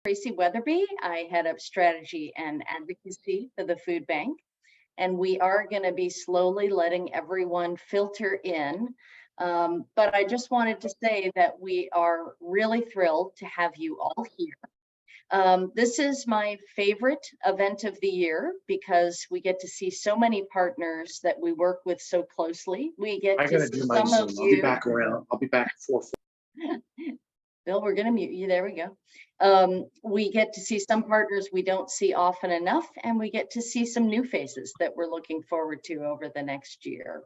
Tracy Weatherby. I head up strategy and advocacy for the food bank. And we are going to be slowly letting everyone filter in. But I just wanted to say that we are really thrilled to have you all here. This is my favorite event of the year because we get to see so many partners that we work with so closely. We get to see some of you. I'll be back around. I'll be back at 4. Bill, we're going to mute you. There we go. We get to see some partners we don't see often enough, and we get to see some new faces that we're looking forward to over the next year.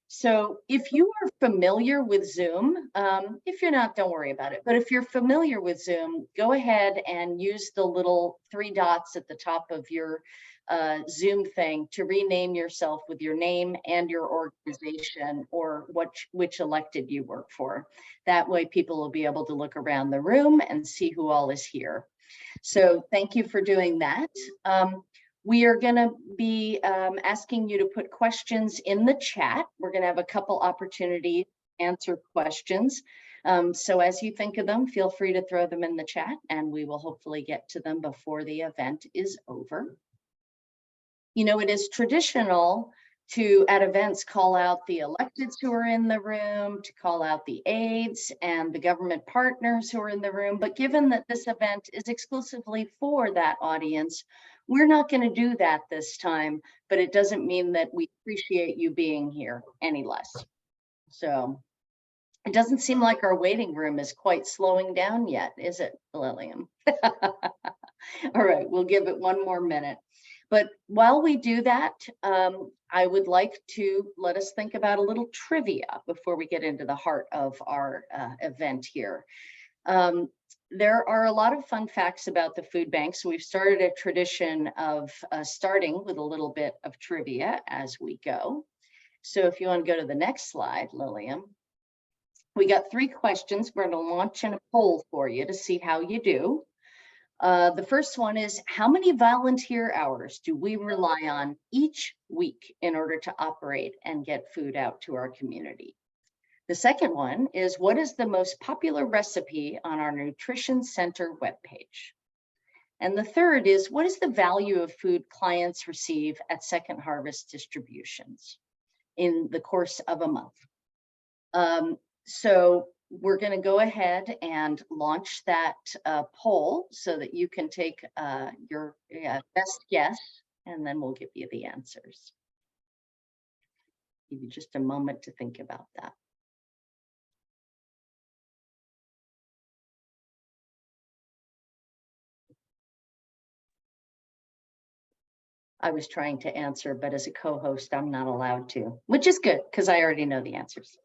So if you are familiar with Zoom, if you're not, don't worry about it. But if you're familiar with Zoom, go ahead and use the little 3 dots at the top of your Zoom thing to rename yourself with your name and your organization or which elected you work for. That way people will be able to look around the room and see who all is here. So thank you for doing that. We are going to be asking you to put questions in the chat. We're going to have a couple opportunities to answer questions. So as you think of them, feel free to throw them in the chat and we will hopefully get to them before the event is over. You know, it is traditional to, at events, call out the electeds who are in the room, to call out the aides and the government partners who are in the room. But given that this event is exclusively for that audience, we're not going to do that this time, but it doesn't mean that we appreciate you being here any less. So it doesn't seem like our waiting room is quite slowing down yet, is it, Liliam? All right, we'll give it one more minute. But while we do that, I would like to let us think about a little trivia before we get into the heart of our event here. There are a lot of fun facts about the food bank, so we've started a tradition of starting with a little bit of trivia as we go. So if you want to go to the next slide, Liliam. We got 3 questions. We're going to launch in a poll for you to see how you do. The first one is, how many volunteer hours do we rely on each week in order to operate and get food out to our community? The second one is, what is the most popular recipe on our Nutrition Center webpage? And the third is, what is the value of food clients receive at Second Harvest distributions in the course of a month? So we're going to go ahead and launch that poll so that you can take your best guess, and then we'll give you the answers. Give you just a moment to think about that. I was trying to answer, but as a co-host, I'm not allowed to, which is good because I already know the answers.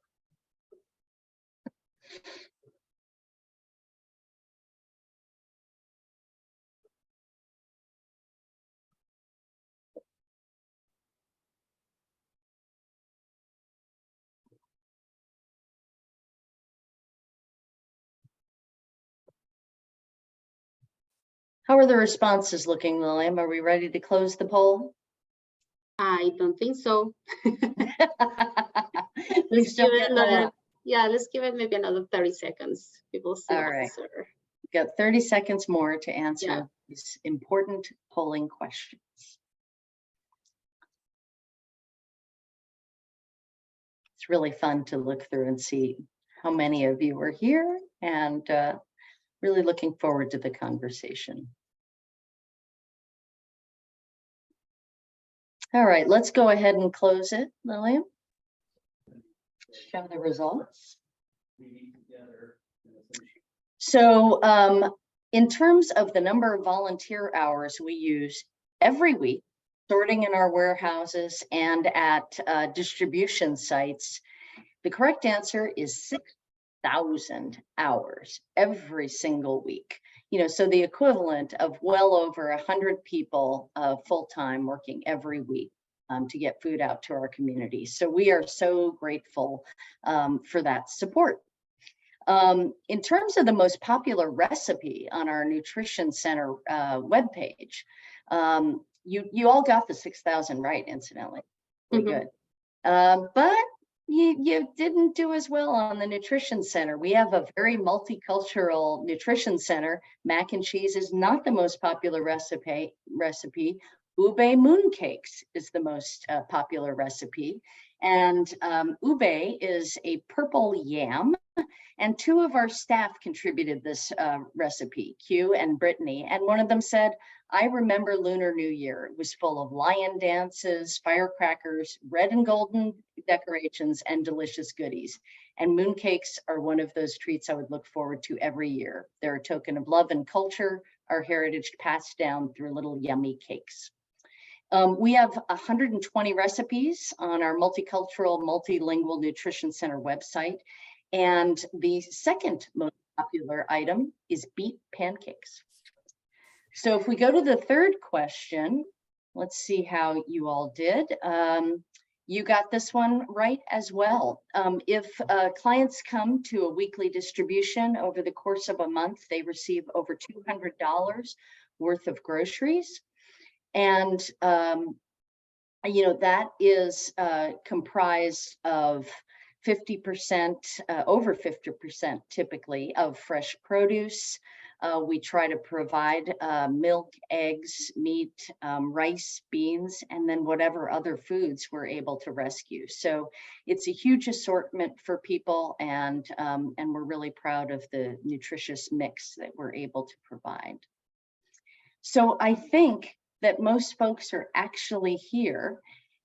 How are the responses looking, Liliam? Are we ready to close the poll? I don't think so. Let's give it maybe another 30 seconds. People still answer. We've got 30 seconds more to answer these important polling questions. It's really fun to look through and see how many of you are here, and really looking forward to the conversation. All right, let's go ahead and close it, Liliam. Show the results. So in terms of the number of volunteer hours we use every week, sorting in our warehouses and at distribution sites, the correct answer is 6,000 hours every single week. You know, so the equivalent of well over 100 people full-time working every week to get food out to our community. So we are so grateful for that support. In terms of the most popular recipe on our Nutrition Center webpage, you all got the 6,000 right, incidentally. Pretty good. But You didn't do as well on the nutrition center. We have a very multicultural nutrition center. Mac and cheese is not the most popular recipe. Ube mooncakes is the most popular recipe. And ube is a purple yam. And two of our staff contributed this recipe, Q and Brittany. And one of them said, I remember Lunar New Year. It was full of lion dances, firecrackers, red and golden decorations, and delicious goodies. And mooncakes are one of those treats I would look forward to every year. They're a token of love and culture, our heritage passed down through little yummy cakes. We have 120 recipes on our multicultural, multilingual nutrition center website. And the second most popular item is beet pancakes. So if we go to the third question, let's see how you all did. You got this one right as well. If clients come to a weekly distribution over the course of a month, they receive over $200 worth of groceries. And, that is comprised of 50%, over 50% typically of fresh produce. We try to provide milk, eggs, meat, rice, beans, and then whatever other foods we're able to rescue. So it's a huge assortment for people, and we're really proud of the nutritious mix that we're able to provide. So I think that most folks are actually here.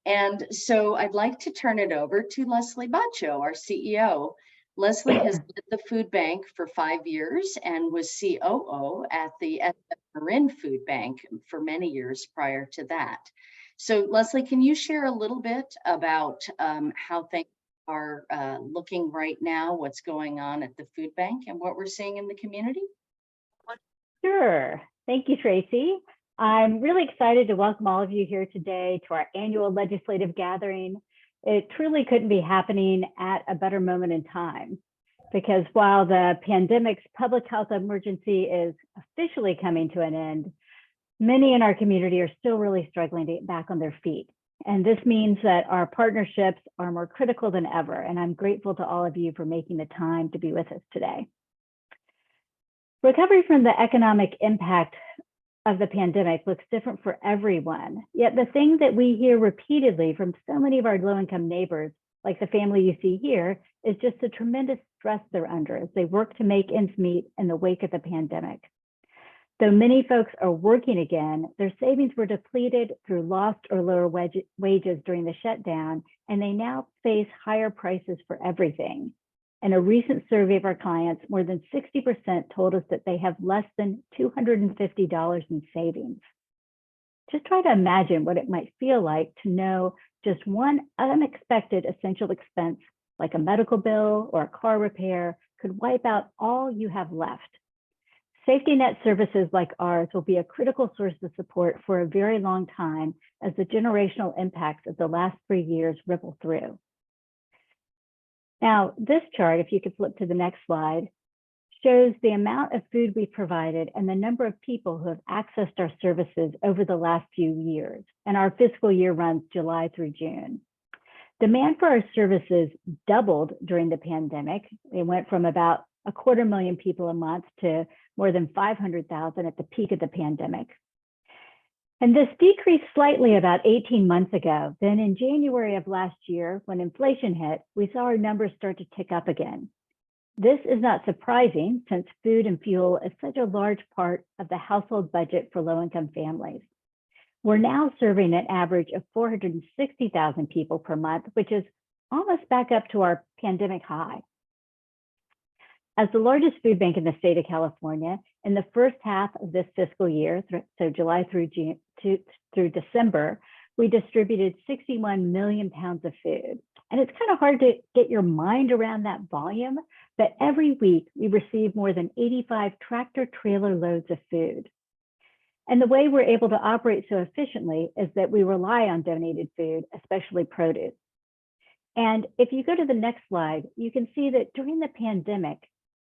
And so I'd like to turn it over to Leslie Bacho, our CEO. Leslie has led the food bank for 5 years and was COO at the Marin Food Bank for many years prior to that. So Leslie, can you share a little bit about how things are looking right now, what's going on at the food bank and what we're seeing in the community? Sure. Thank you, Tracy. I'm really excited to welcome all of you here today to our annual legislative gathering. It truly couldn't be happening at a better moment in time, because while the pandemic's public health emergency is officially coming to an end, many in our community are still really struggling to get back on their feet. And this means that our partnerships are more critical than ever. And I'm grateful to all of you for making the time to be with us today. Recovery from the economic impact of the pandemic looks different for everyone. Yet the thing that we hear repeatedly from so many of our low-income neighbors, like the family you see here, is just the tremendous stress they're under as they work to make ends meet in the wake of the pandemic. Though many folks are working again, their savings were depleted through lost or lower wages during the shutdown, and they now face higher prices for everything. In a recent survey of our clients, more than 60% told us that they have less than $250 in savings. Just try to imagine what it might feel like to know just one unexpected essential expense, like a medical bill or a car repair, could wipe out all you have left. Safety net services like ours will be a critical source of support for a very long time as the generational impacts of the last 3 years ripple through. Now, this chart, if you could flip to the next slide, shows the amount of food we've provided and the number of people who have accessed our services over the last few years. And our fiscal year runs July through June. Demand for our services doubled during the pandemic. It went from about 250,000 people a month to more than 500,000 at the peak of the pandemic. And this decreased slightly about 18 months ago. Then in January of last year, when inflation hit, we saw our numbers start to tick up again. This is not surprising since food and fuel is such a large part of the household budget for low-income families. We're now serving an average of 460,000 people per month, which is almost back up to our pandemic high. As the largest food bank in the state of California, in the first half of this fiscal year, so July through December, we distributed 61 million pounds of food. And it's kind of hard to get your mind around that volume, but every week we receive more than 85 tractor trailer loads of food. And the way we're able to operate so efficiently is that we rely on donated food, especially produce. And if you go to the next slide, you can see that during the pandemic,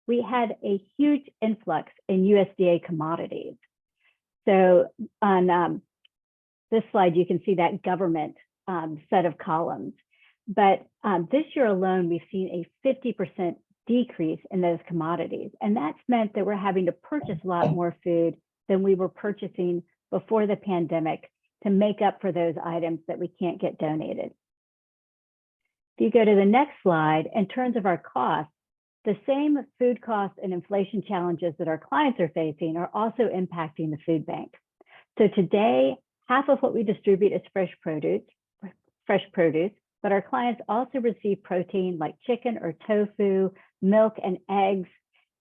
we had a huge influx in USDA commodities. So on this slide, you can see that government set of columns. But this year alone, we've seen a 50% decrease in those commodities. And that's meant that we're having to purchase a lot more food than we were purchasing before the pandemic to make up for those items that we can't get donated. If you go to the next slide, in terms of our costs, the same food costs and inflation challenges that our clients are facing are also impacting the food bank. So today, half of what we distribute is fresh produce, but our clients also receive protein like chicken or tofu, milk and eggs.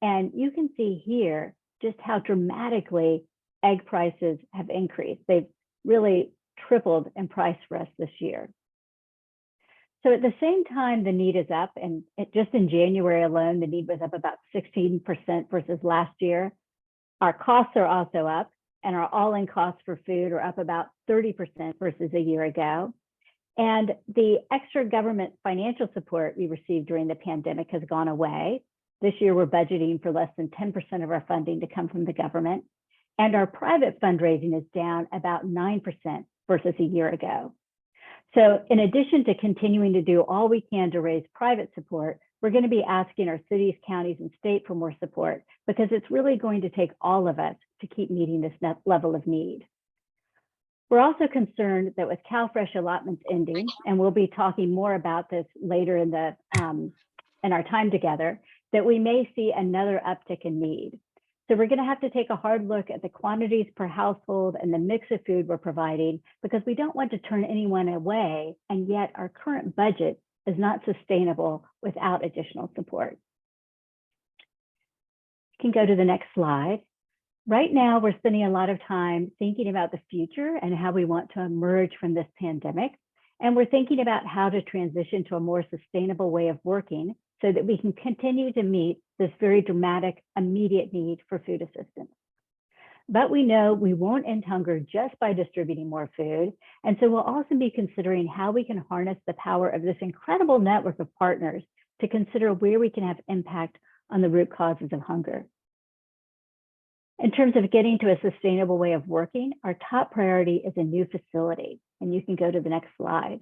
And you can see here just how dramatically egg prices have increased. They've really tripled in price for us this year. So at the same time, the need is up, and just in January alone, the need was up about 16% versus last year. Our costs are also up, and our all-in costs for food are up about 30% versus a year ago. And the extra government financial support we received during the pandemic has gone away. This year, we're budgeting for less than 10% of our funding to come from the government. And our private fundraising is down about 9% versus a year ago. So in addition to continuing to do all we can to raise private support, we're going to be asking our cities, counties, and state for more support, because it's really going to take all of us to keep meeting this level of need. We're also concerned that with CalFresh allotments ending, and we'll be talking more about this later in our time together, that we may see another uptick in need. So we're going to have to take a hard look at the quantities per household and the mix of food we're providing, because we don't want to turn anyone away, and yet our current budget is not sustainable without additional support. You can go to the next slide. Right now, we're spending a lot of time thinking about the future and how we want to emerge from this pandemic. And we're thinking about how to transition to a more sustainable way of working so that we can continue to meet this very dramatic, immediate need for food assistance. But we know we won't end hunger just by distributing more food. And so we'll also be considering how we can harness the power of this incredible network of partners to consider where we can have impact on the root causes of hunger. In terms of getting to a sustainable way of working, our top priority is a new facility. And you can go to the next slide.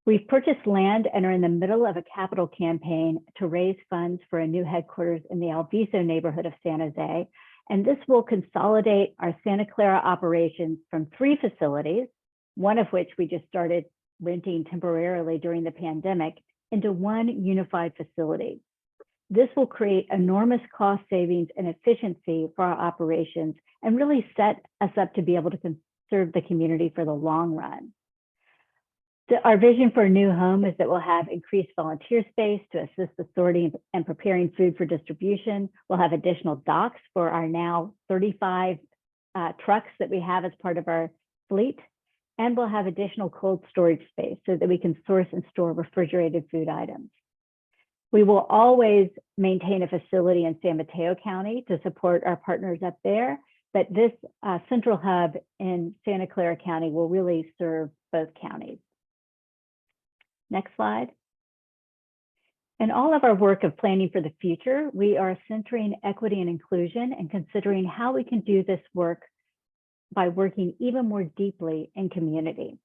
We've purchased land and are in the middle of a capital campaign to raise funds for a new headquarters in the Alviso neighborhood of San Jose. And this will consolidate our Santa Clara operations from 3 facilities, one of which we just started renting temporarily during the pandemic, into one unified facility. This will create enormous cost savings and efficiency for our operations and really set us up to be able to serve the community for the long run. Our vision for a new home is that we'll have increased volunteer space to assist the sorting and preparing food for distribution. We'll have additional docks for our now 35 trucks that we have as part of our fleet. And we'll have additional cold storage space so that we can source and store refrigerated food items. We will always maintain a facility in San Mateo County to support our partners up there, but this central hub in Santa Clara County will really serve both counties. Next slide. In all of our work of planning for the future, we are centering equity and inclusion and considering how we can do this work by working even more deeply in community.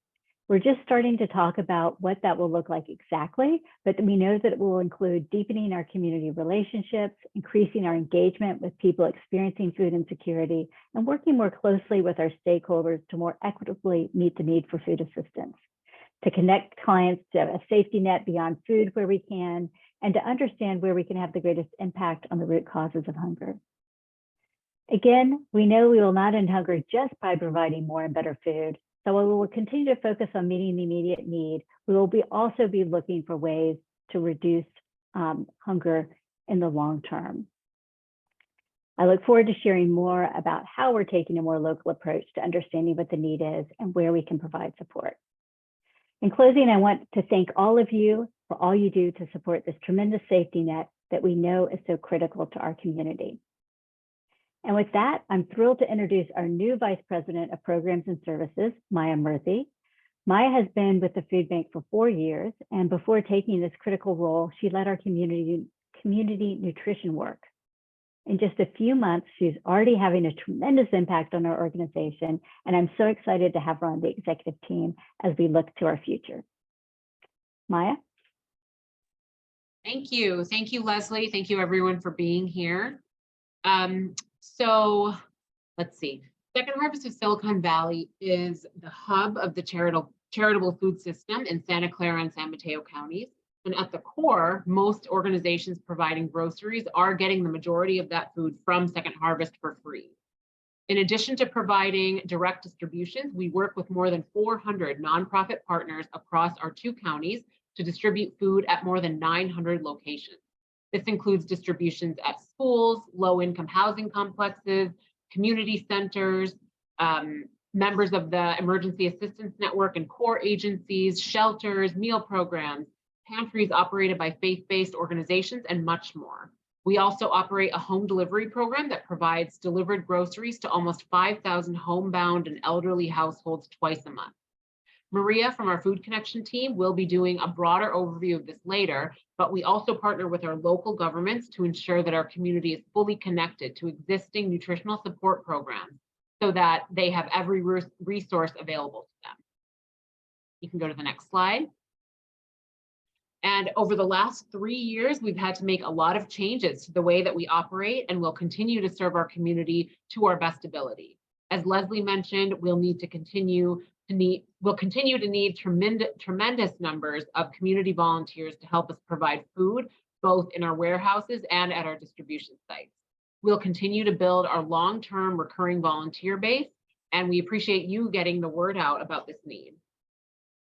We're just starting to talk about what that will look like exactly, but we know that it will include deepening our community relationships, increasing our engagement with people experiencing food insecurity, and working more closely with our stakeholders to more equitably meet the need for food assistance, to connect clients to a safety net beyond food where we can, and to understand where we can have the greatest impact on the root causes of hunger. Again, we know we will not end hunger just by providing more and better food. So while we will continue to focus on meeting the immediate need, we will also be looking for ways to reduce hunger in the long term. I look forward to sharing more about how we're taking a more local approach to understanding what the need is and where we can provide support. In closing, I want to thank all of you for all you do to support this tremendous safety net that we know is so critical to our community. And with that, I'm thrilled to introduce our new Vice President of Programs and Services, Maya Murthy. Maya has been with the Food Bank for 4 years, and before taking this critical role, she led our community nutrition work. In just a few months, she's already having a tremendous impact on our organization, and I'm so excited to have her on the executive team as we look to our future. Maya? Thank you. Thank you, Leslie. Thank you, everyone, for being here. So let's see. Second Harvest of Silicon Valley is the hub of the charitable food system in Santa Clara and San Mateo counties. And at the core, most organizations providing groceries are getting the majority of that food from Second Harvest for free. In addition to providing direct distributions, we work with more than 400 nonprofit partners across our 2 counties to distribute food at more than 900 locations. This includes distributions at schools, low-income housing complexes, community centers, members of the Emergency Assistance Network and core agencies, shelters, meal programs, pantries operated by faith-based organizations, and much more. We also operate a home delivery program that provides delivered groceries to almost 5,000 homebound and elderly households twice a month. Maria from our Food Connection team will be doing a broader overview of this later, but we also partner with our local governments to ensure that our community is fully connected to existing nutritional support programs so that they have every resource available to them. You can go to the next slide. And over the last 3 years, we've had to make a lot of changes to the way that we operate, and we'll continue to serve our community to our best ability. As Leslie mentioned, we'll continue to need tremendous numbers of community volunteers to help us provide food, both in our warehouses and at our distribution sites. We'll continue to build our long-term recurring volunteer base, and we appreciate you getting the word out about this need.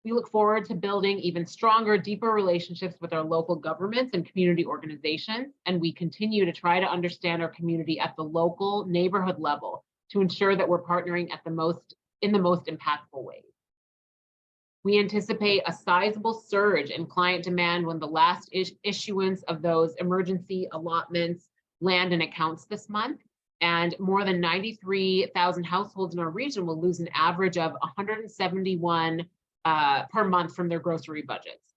We look forward to building even stronger, deeper relationships with our local governments and community organizations, and we continue to try to understand our community at the local neighborhood level to ensure that we're partnering in the most impactful ways. We anticipate a sizable surge in client demand when the last issuance of those emergency allotments land in accounts this month, and more than 93,000 households in our region will lose an average of $171 per month from their grocery budgets.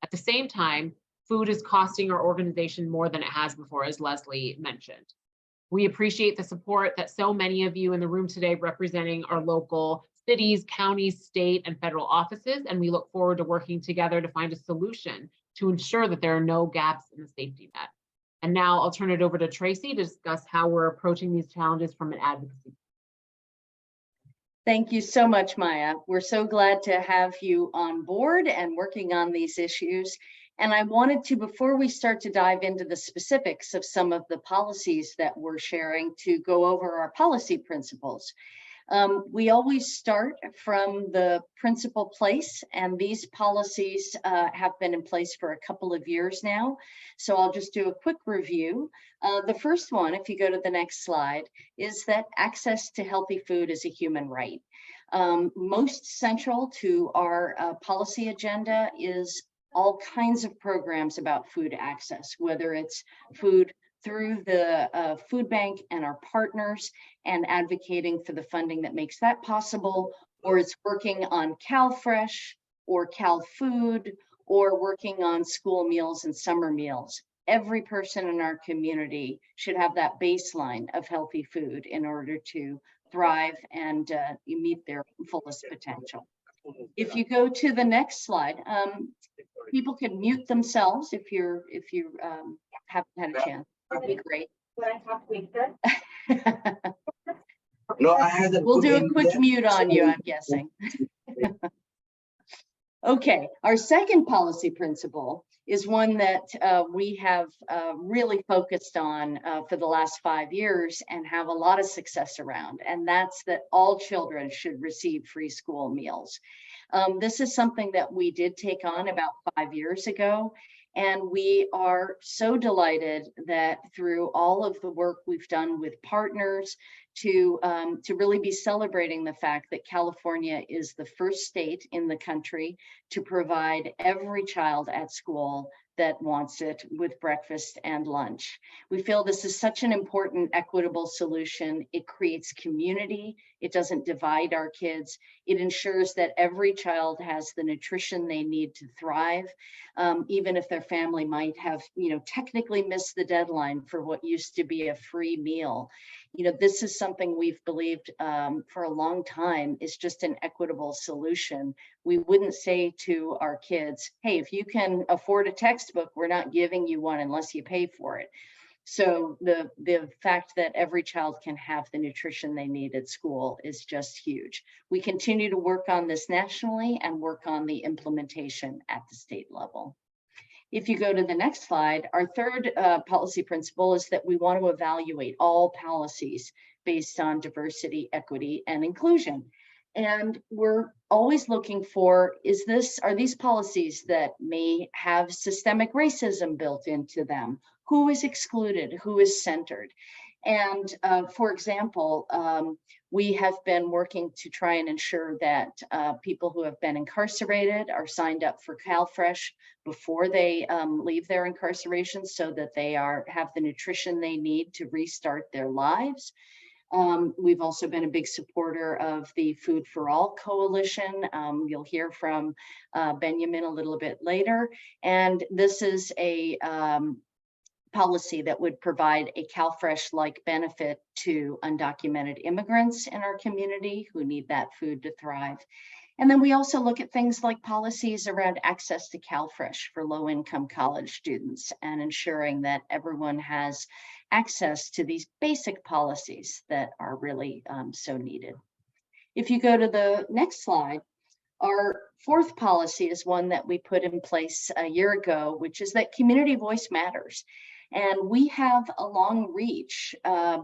At the same time, food is costing our organization more than it has before, as Leslie mentioned. We appreciate the support that so many of you in the room today representing our local cities, counties, state, and federal offices, and we look forward to working together to find a solution to ensure that there are no gaps in the safety net. And now I'll turn it over to Tracy to discuss how we're approaching these challenges from an advocacy. Thank you so much, Maya. We're so glad to have you on board and working on these issues. And I wanted to, before we start to dive into the specifics of some of the policies that we're sharing, to go over our policy principles. We always start from the principal place, and these policies have been in place for a couple of years now. So I'll just do a quick review. The first one, if you go to the next slide, is that access to healthy food is a human right. Most central to our policy agenda is all kinds of programs about food access, whether it's food through the food bank and our partners and advocating for the funding that makes that possible, or it's working on CalFresh or CalFood, or working on school meals and summer meals. Every person in our community should have that baseline of healthy food in order to thrive and meet their fullest potential. If you go to the next slide, people can mute themselves if you haven't had a chance. That'd be great. No, I had We'll do a quick mute on you, I'm guessing. Okay, our second policy principle is one that we have really focused on for the last 5 years and have a lot of success around, and that's that all children should receive free school meals. This is something that we did take on about 5 years ago, and we are so delighted that through all of the work we've done with partners to really be celebrating the fact that California is the first state in the country to provide every child at school that wants it with breakfast and lunch. We feel this is such an important equitable solution. It creates community. It doesn't divide our kids. It ensures that every child has the nutrition they need to thrive, even if their family might have, technically missed the deadline for what used to be a free meal. This is something we've believed for a long time is just an equitable solution. We wouldn't say to our kids, hey, if you can afford a textbook, we're not giving you one unless you pay for it. So the fact that every child can have the nutrition they need at school is just huge. We continue to work on this nationally and work on the implementation at the state level. If you go to the next slide, our third policy principle is that we want to evaluate all policies based on diversity, equity, and inclusion. And we're always looking for, are these policies that may have systemic racism built into them? Who is excluded? Who is centered? And for example, we have been working to try and ensure that people who have been incarcerated are signed up for CalFresh before they leave their incarceration so that they have the nutrition they need to restart their lives. We've also been a big supporter of the Food for All Coalition. You'll hear from Benyamin a little bit later. And this is a policy that would provide a CalFresh-like benefit to undocumented immigrants in our community who need that food to thrive. And then we also look at things like policies around access to CalFresh for low-income college students and ensuring that everyone has access to these basic policies that are really so needed. If you go to the next slide, our fourth policy is one that we put in place a year ago, which is that community voice matters. And we have a long reach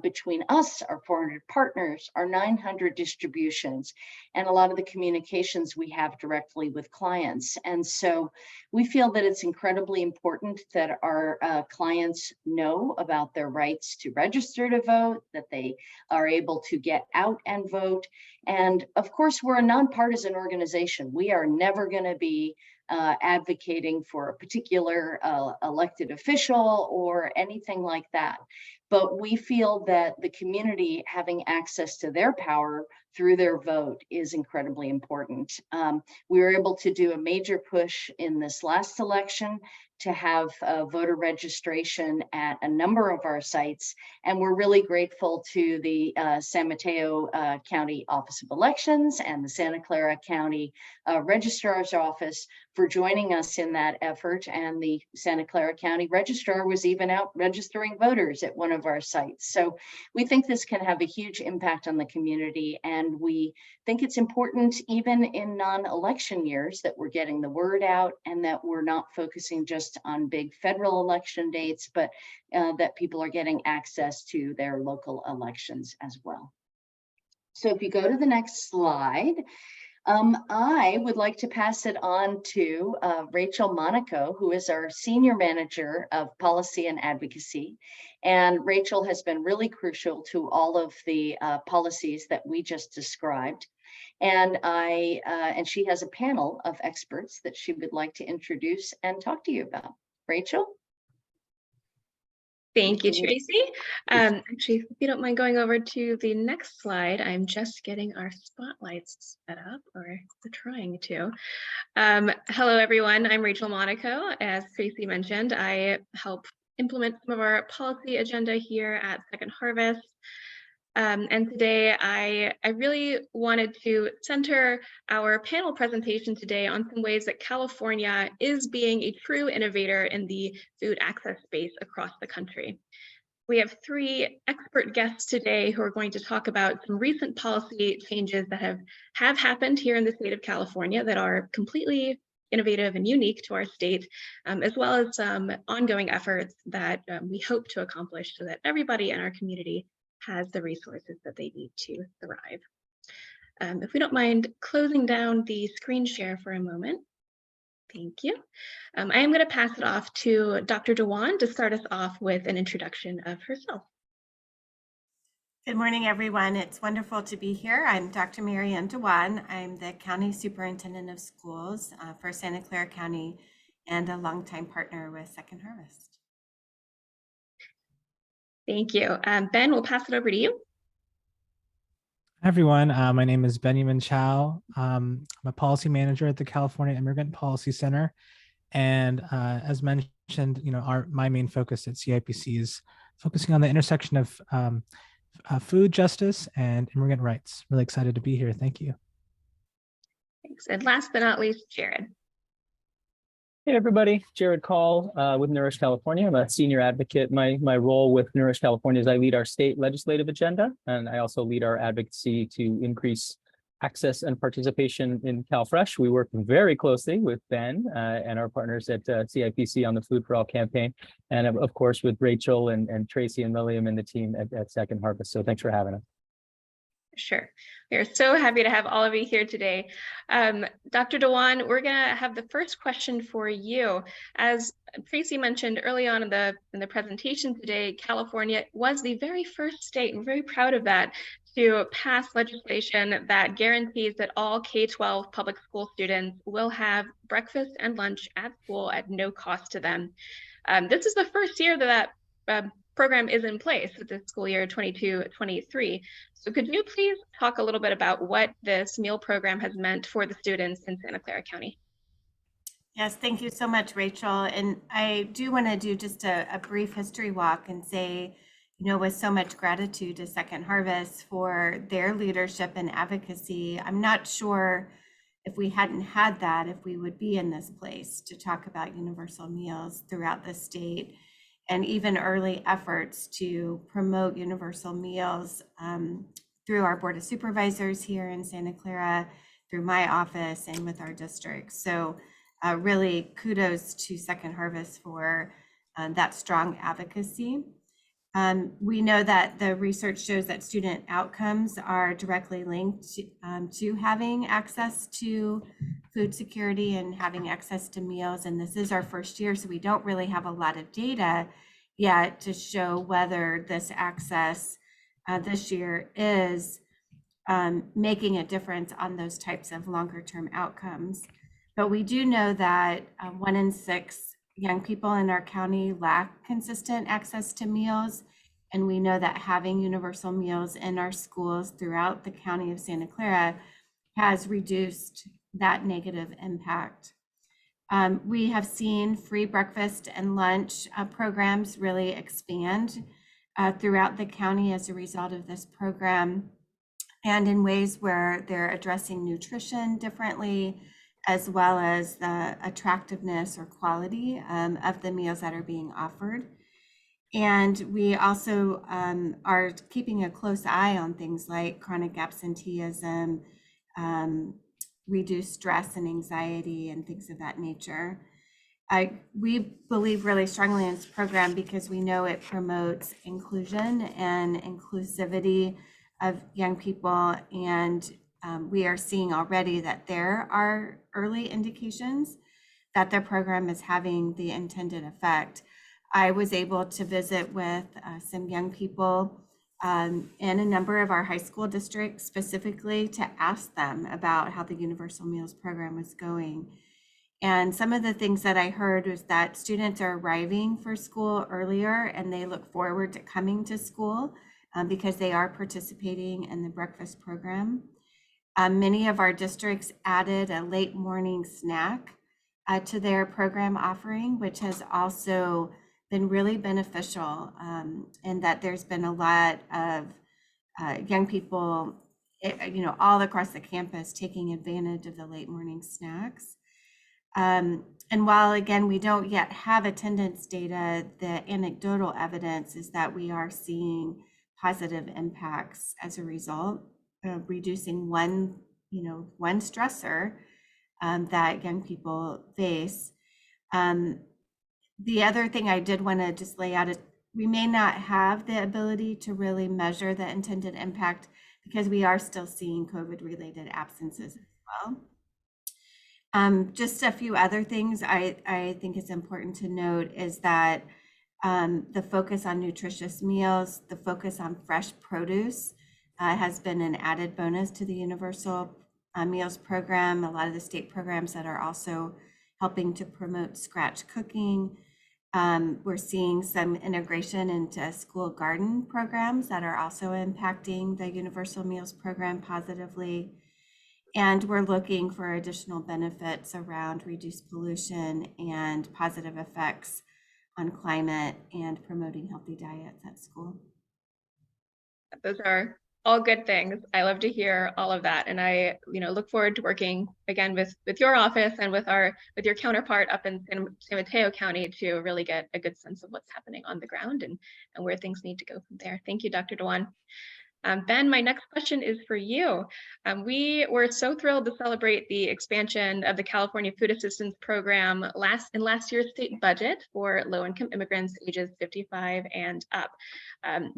between us, our 400 partners, our 900 distributions, and a lot of the communications we have directly with clients. And so we feel that it's incredibly important that our clients know about their rights to register to vote, that they are able to get out and vote. And of course, we're a nonpartisan organization. We are never going to be advocating for a particular elected official or anything like that. But we feel that the community having access to their power through their vote is incredibly important. We were able to do a major push in this last election to have voter registration at a number of our sites. And we're really grateful to the San Mateo County Office of Elections and the Santa Clara County Registrar's Office for joining us in that effort. And the Santa Clara County Registrar was even out registering voters at one of our sites. So we think this can have a huge impact on the community. And we think it's important, even in non-election years, that we're getting the word out and that we're not focusing just on big federal election dates, but that people are getting access to their local elections as well. So if you go to the next slide, I would like to pass it on to Rachel Monaco, who is our Senior Manager of Policy and Advocacy. And Rachel has been really crucial to all of the policies that we just described. And she has a panel of experts that she would like to introduce and talk to you about. Rachel? Thank you, Tracy. Actually, if you don't mind going over to the next slide, I'm just getting our spotlights set up, or we're trying to. Hello, everyone. I'm Rachel Monaco. As Tracy mentioned, I help implement some of our policy agenda here at Second Harvest. And today I really wanted to center our panel presentation today on some ways that California is being a true innovator in the food access space across the country. We have three expert guests today who are going to talk about some recent policy changes that have happened here in the state of California that are completely innovative and unique to our state, as well as some ongoing efforts that we hope to accomplish so that everybody in our community has the resources that they need to thrive. If we don't mind closing down the screen share for a moment. Thank you. I am going to pass it off to Dr. Dewan to start us off with an introduction of herself. Good morning, everyone. It's wonderful to be here. I'm Dr. Marianne Dewan. I'm the County Superintendent of Schools for Santa Clara County and a longtime partner with Second Harvest. Thank you. Ben, we'll pass it over to you. Hi, everyone. My name is Benyamin Chao. I'm a policy manager at the California Immigrant Policy Center. And as mentioned, my main focus at CIPC is focusing on the intersection of food justice and immigrant rights. Really excited to be here. Thank you. Thanks. And last but not least, Jared. Hey everybody, Jared Call with Nourish California. I'm a senior advocate. My role with Nourish California is I lead our state legislative agenda, and I also lead our advocacy to increase access and participation in CalFresh. We work very closely with Ben and our partners at CIPC on the Food for All campaign, and of course with Rachel and Tracy and Liliam and the team at Second Harvest. So thanks for having us. Sure. We are so happy to have all of you here today. Dr. Dewan, we're going to have the first question for you. As Tracy mentioned early on in the presentation today, California was the very first state, and we're very proud of that, to pass legislation that guarantees that all K-12 public school students will have breakfast and lunch at school at no cost to them. This is the first year that program is in place with the school year 22-23. So could you please talk a little bit about what this meal program has meant for the students in Santa Clara County? Yes, thank you so much, Rachel. And I do want to do just a brief history walk and say, with so much gratitude to Second Harvest for their leadership and advocacy. I'm not sure if we hadn't had that, if we would be in this place to talk about universal meals throughout the state, and even early efforts to promote universal meals through our Board of Supervisors here in Santa Clara, through my office, and with our district. So really kudos to Second Harvest for that strong advocacy. We know that the research shows that student outcomes are directly linked to having access to food security and having access to meals. And this is our first year, so we don't really have a lot of data yet to show whether this access this year is making a difference on those types of longer term outcomes. But we do know that 1 in 6 young people in our county lack consistent access to meals. And we know that having universal meals in our schools throughout the county of Santa Clara has reduced that negative impact. We have seen free breakfast and lunch programs really expand throughout the county as a result of this program, and in ways where they're addressing nutrition differently, as well as the attractiveness or quality of the meals that are being offered. And we also are keeping a close eye on things like chronic absenteeism, reduced stress and anxiety, and things of that nature. We believe really strongly in this program because we know it promotes inclusion and inclusivity of young people, and we are seeing already that there are early indications that the program is having the intended effect. I was able to visit with some young people in a number of our high school districts specifically to ask them about how the Universal Meals program was going. And some of the things that I heard was that students are arriving for school earlier and they look forward to coming to school because they are participating in the breakfast program. Many of our districts added a late morning snack to their program offering, which has also been really beneficial, in that there's been a lot of young people, all across the campus taking advantage of the late morning snacks. And while, again, we don't yet have attendance data, the anecdotal evidence is that we are seeing positive impacts as a result of reducing one stressor that young people face. The other thing I did want to just lay out is we may not have the ability to really measure the intended impact because we are still seeing COVID-related absences as well. Just a few other things I think is important to note is that the focus on nutritious meals, the focus on fresh produce has been an added bonus to the Universal Meals program. A lot of the state programs that are also helping to promote scratch cooking. We're seeing some integration into school garden programs that are also impacting the Universal Meals Program positively. And we're looking for additional benefits around reduced pollution and positive effects on climate and promoting healthy diets at school. Those are all good things. I love to hear all of that. And I, look forward to working again with your office and with your counterpart up in San Mateo County to really get a good sense of what's happening on the ground and where things need to go from there. Thank you, Dr. Dewan. Ben, my next question is for you. We were so thrilled to celebrate the expansion of the California Food Assistance Program in last year's state budget for low-income immigrants ages 55 and up.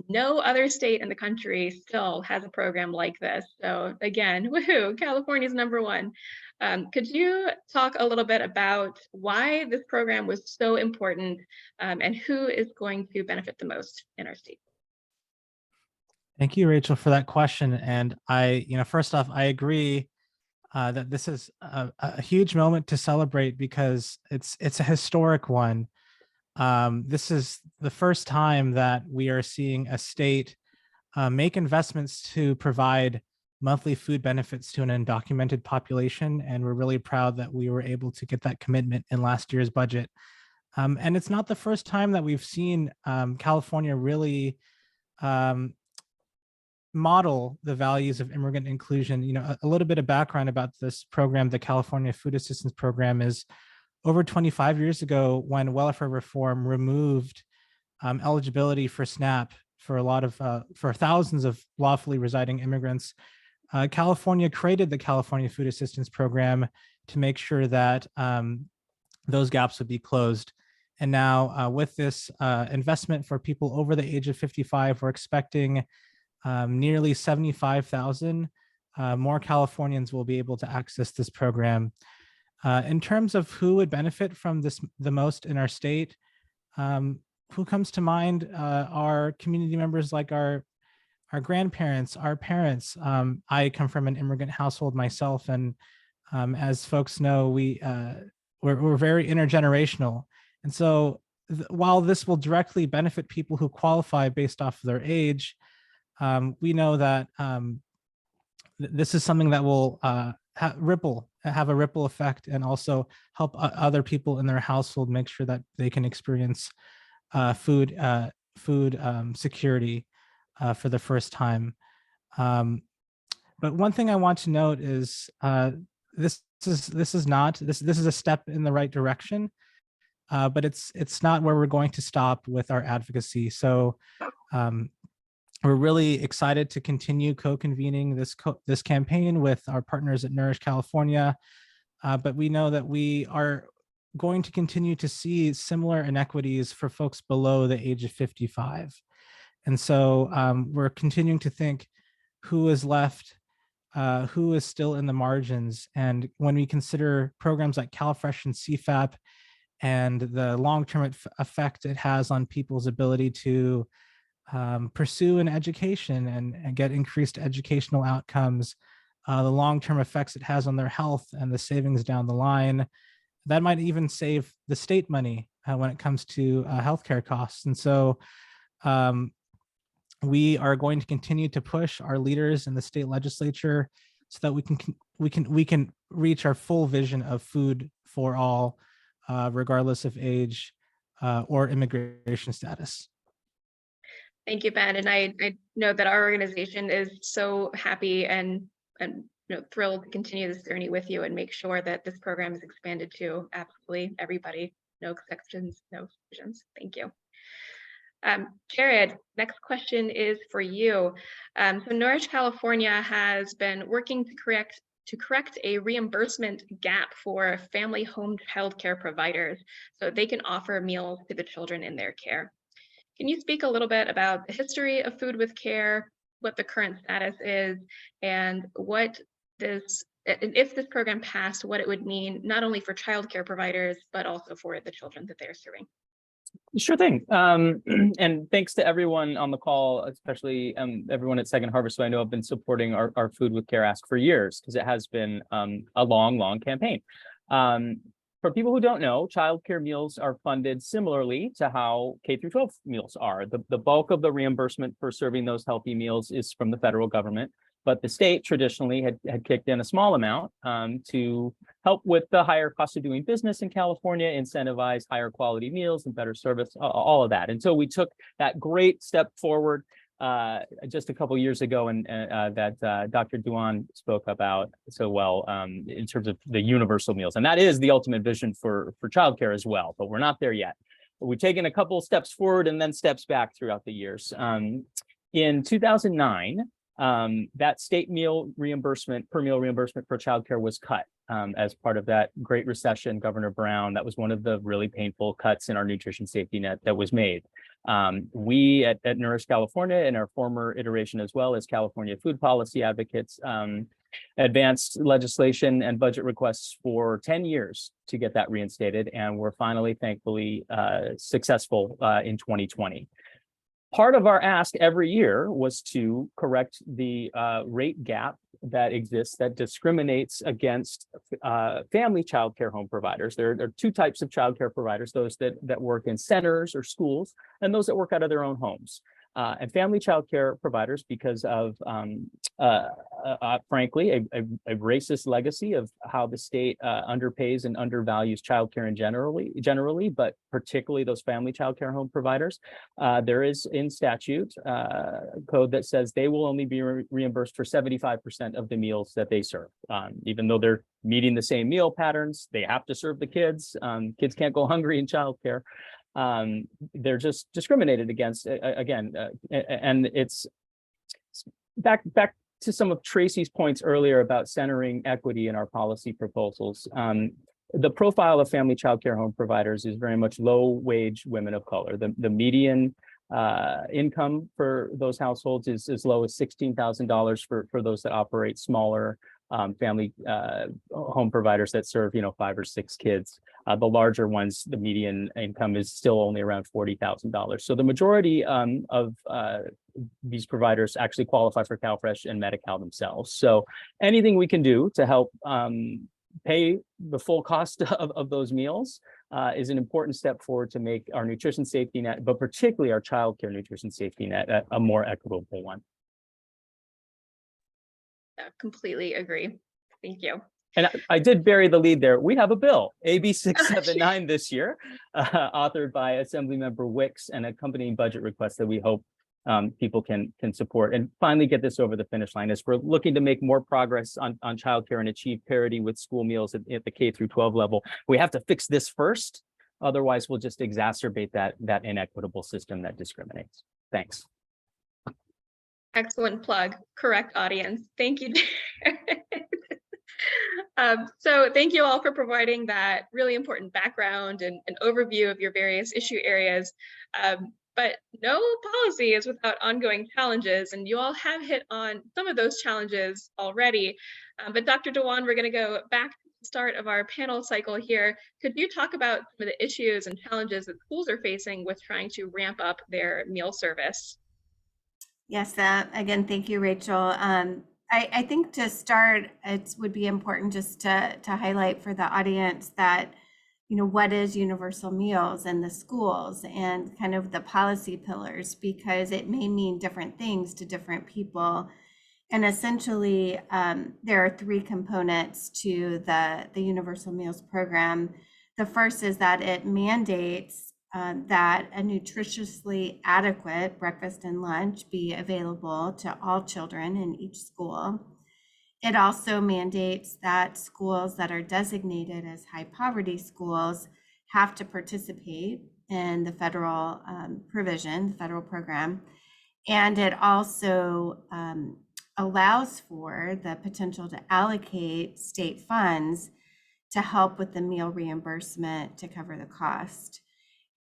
No other state in the country still has a program like this. So again, woohoo, California's #1. Could you talk a little bit about why this program was so important and who is going to benefit the most in our state? Thank you, Rachel, for that question. And first off, I agree that this is a huge moment to celebrate because it's a historic one. This is the first time that we are seeing a state make investments to provide monthly food benefits to an undocumented population. And we're really proud that we were able to get that commitment in last year's budget. And it's not the first time that we've seen California really model the values of immigrant inclusion. A little bit of background about this program, the California Food Assistance Program, is over 25 years ago when welfare reform removed eligibility for SNAP for thousands of lawfully residing immigrants. California created the California Food Assistance Program to make sure that those gaps would be closed. And now with this investment for people over the age of 55, we're expecting nearly 75,000 more Californians will be able to access this program. In terms of who would benefit from this the most in our state, who comes to mind are community members like our grandparents, our parents. I come from an immigrant household myself, and as folks know, we're very intergenerational. And so while this will directly benefit people who qualify based off of their age, we know that this is something that will have a ripple effect and also help other people in their household make sure that they can experience food security for the first time. But one thing I want to note is this is a step in the right direction, but it's not where we're going to stop with our advocacy. So we're really excited to continue co-convening this campaign with our partners at Nourish California, but we know that we are going to continue to see similar inequities for folks below the age of 55. And so we're continuing to think who is left, who is still in the margins. And when we consider programs like CalFresh and CFAP and the long-term effect it has on people's ability to pursue an education and get increased educational outcomes, the long-term effects it has on their health and the savings down the line, that might even save the state money when it comes to healthcare costs. And so we are going to continue to push our leaders in the state legislature so that we can reach our full vision of food for all, regardless of age or immigration status. Thank you, Ben. And I know that our organization is so happy and thrilled to continue this journey with you and make sure that this program is expanded to absolutely everybody, no exceptions, no exclusions. Thank you. Jared, next question is for you. So Nourish California has been working to correct a reimbursement gap for family home childcare providers so they can offer meals to the children in their care. Can you speak a little bit about the history of Food with Care, what the current status is, and if this program passed, what it would mean not only for childcare providers, but also for the children that they're serving? Sure thing. And thanks to everyone on the call, especially everyone at Second Harvest, who I know have been supporting our Food with Care ask for years, because it has been a long campaign. For people who don't know, childcare meals are funded similarly to how K through 12 meals are. The bulk of the reimbursement for serving those healthy meals is from the federal government, but the state traditionally had kicked in a small amount to help with the higher cost of doing business in California, incentivize higher quality meals and better service, all of that. And so we took that great step forward just a couple years ago, and that Dr. Dewan spoke about so well in terms of the universal meals. And that is the ultimate vision for childcare as well, but we're not there yet. But we've taken a couple steps forward and then steps back throughout the years. In 2009, that state meal reimbursement, per meal reimbursement for childcare was cut as part of that Great Recession. Governor Brown, that was one of the really painful cuts in our nutrition safety net that was made. We at Nourish California, in our former iteration as well as California food policy advocates, advanced legislation and budget requests for 10 years to get that reinstated. And we're finally, thankfully, successful in 2020. Part of our ask every year was to correct the rate gap that exists that discriminates against family childcare home providers. There are two types of childcare providers: those that work in centers or schools, and those that work out of their own homes. And family childcare providers, because of frankly a racist legacy of how the state underpays and undervalues childcare in generally, but particularly those family childcare home providers, there is in statute code that says they will only be reimbursed for 75% of the meals that they serve. Even though they're meeting the same meal patterns, they have to serve the kids. Kids can't go hungry in childcare. They're just discriminated against again, and it's back to some of Tracy's points earlier about centering equity in our policy proposals. The profile of family childcare home providers is very much low-wage women of color. The median income for those households is as low as $16,000 for those that operate smaller family home providers that serve 5 or 6 kids. The larger ones, the median income is still only around $40,000. So the majority of these providers actually qualify for CalFresh and Medi-Cal themselves. So anything we can do to help pay the full cost of those meals is an important step forward to make our nutrition safety net, but particularly our childcare nutrition safety net, a more equitable one. Completely agree. Thank you. And I did bury the lead there. We have a bill, AB 679 this year, authored by Assemblymember Wicks, and accompanying budget requests that we hope people can support and finally get this over the finish line, as we're looking to make more progress on childcare and achieve parity with school meals at the K through 12 level. We have to fix this first, otherwise we'll just exacerbate that inequitable system that discriminates. Thanks. Excellent plug. Correct audience. Thank you. So thank you all for providing that really important background and an overview of your various issue areas. But no policy is without ongoing challenges, and you all have hit on some of those challenges already. But Dr. Dewan, we're going to go back to the start of our panel cycle here. Could you talk about some of the issues and challenges that schools are facing with trying to ramp up their meal service? Yes, again, thank you, Rachel. I think to start, it would be important just to highlight for the audience that, what is universal meals in the schools and kind of the policy pillars, because it may mean different things to different people. And essentially, there are 3 components to the universal meals program. The first is that it mandates that a nutritiously adequate breakfast and lunch be available to all children in each school. It also mandates that schools that are designated as high poverty schools have to participate in the federal provision, the federal program. And it also allows for the potential to allocate state funds to help with the meal reimbursement to cover the cost.